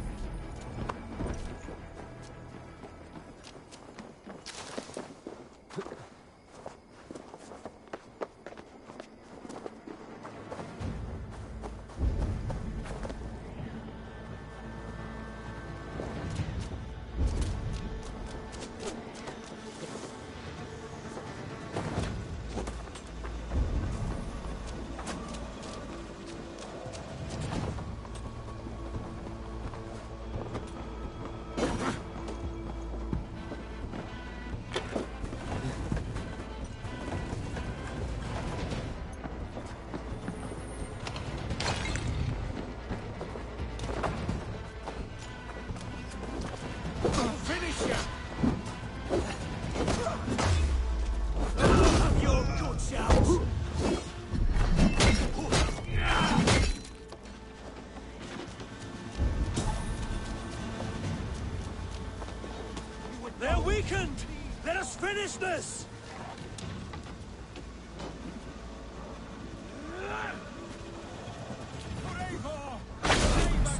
foolishness!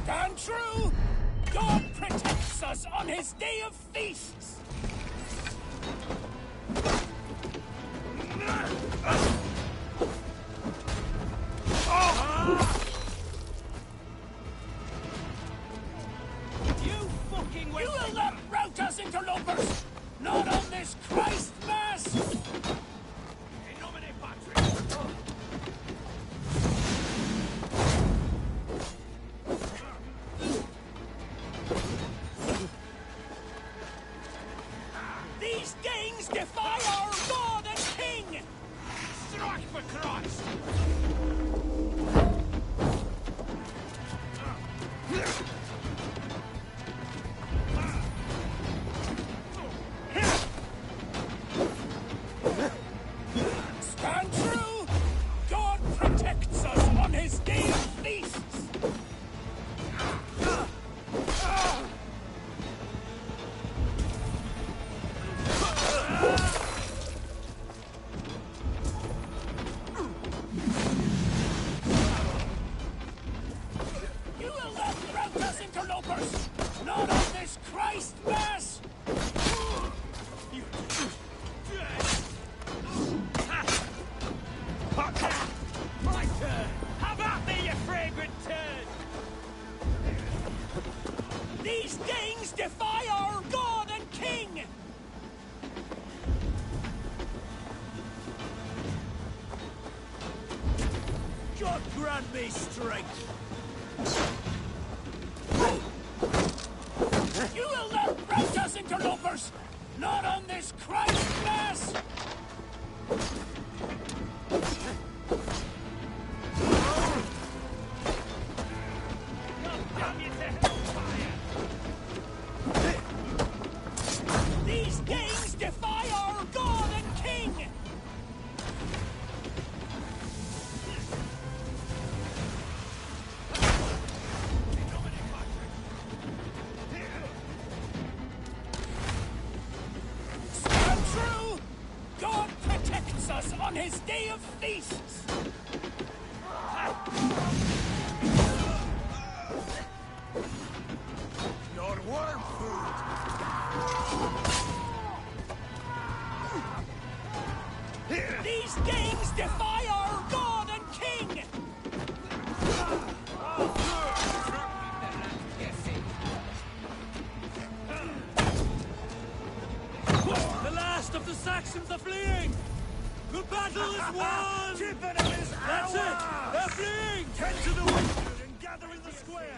Stand true! God protects us on his day of feasts! You fucking You will not rout us, interlopers! Not on this Christ Mass! In nomine Patris! These Danes defy our God and King! Strike for Christ! Stand true! God protects us on his day of feasts! You will not rout us, interlopers! Not on this Christ Mass! My turn! Have at me, you fragrant turd! These Danes defy our God and King! God grant me strength! You will not rout us, interlopers! Not on this Christ Mass! Damn you to hellfire! These Danes defy our God and King! Stand true! God protects us on his day of feasts! Your worm food! These Danes defy our God and King! The last of the Saxons are fleeing! The battle is won! Chippenham is That's ours! it! They're fleeing! Tend to the wounded and gather in the squares!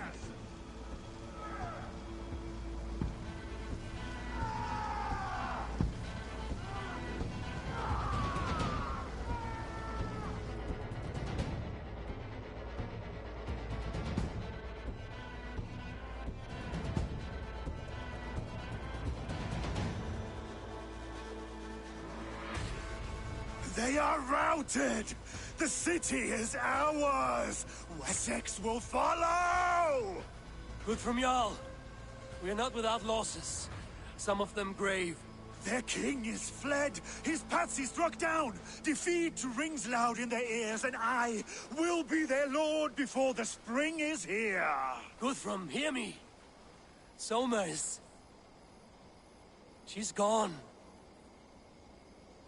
They are routed! The city is ours! Wessex will follow! Good from Jarl. We are not without losses. Some of them grave. Their king is fled! His patsy struck down! Defeat rings loud in their ears, and I will be their lord before the spring is here! Guthrum, hear me. Soma is... She's gone.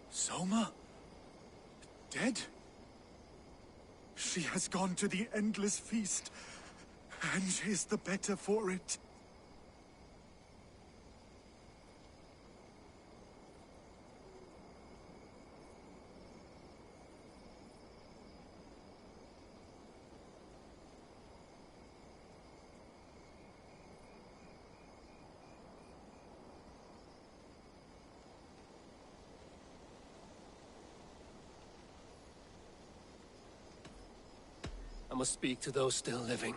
Soma? Dead? She has gone to the endless feast, and is the better for it. I must speak to those still living.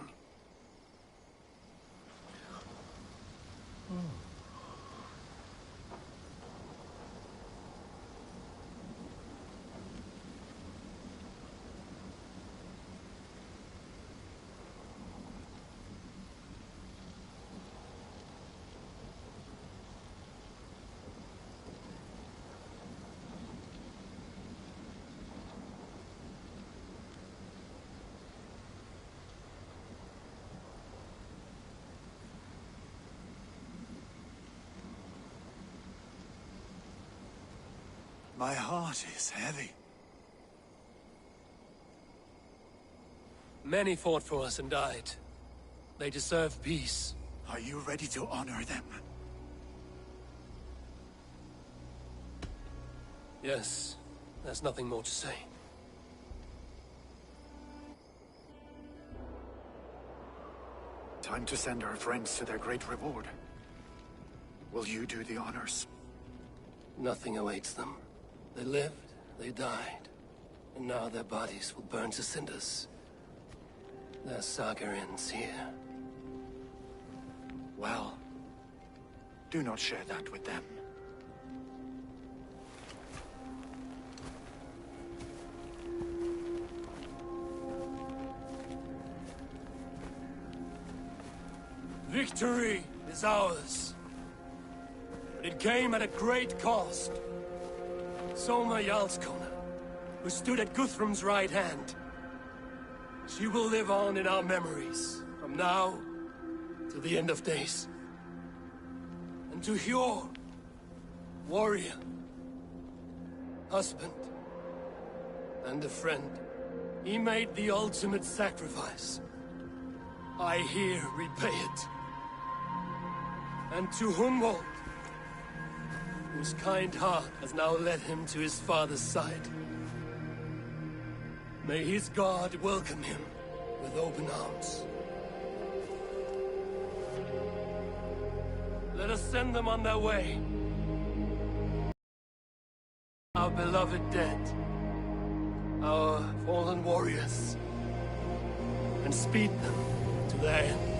My heart is heavy. Many fought for us and died. They deserve peace. Are you ready to honor them? Yes, there's nothing more to say. Time to send our friends to their great reward. Will you do the honors? Nothing awaits them. They lived, they died, and now their bodies will burn to cinders. Their saga ends here. Well, do not share that with them. Victory is ours. But it came at a great cost. Soma Jarlskona, who stood at Guthrum's right hand. She will live on in our memories, from now to the end of days. And to Hjor, warrior, husband, and a friend, he made the ultimate sacrifice. I here repay it. And to Hunwald, whose kind heart has now led him to his father's side. May his God welcome him with open arms. Let us send them on their way. Our beloved dead, our fallen warriors, and speed them to their end.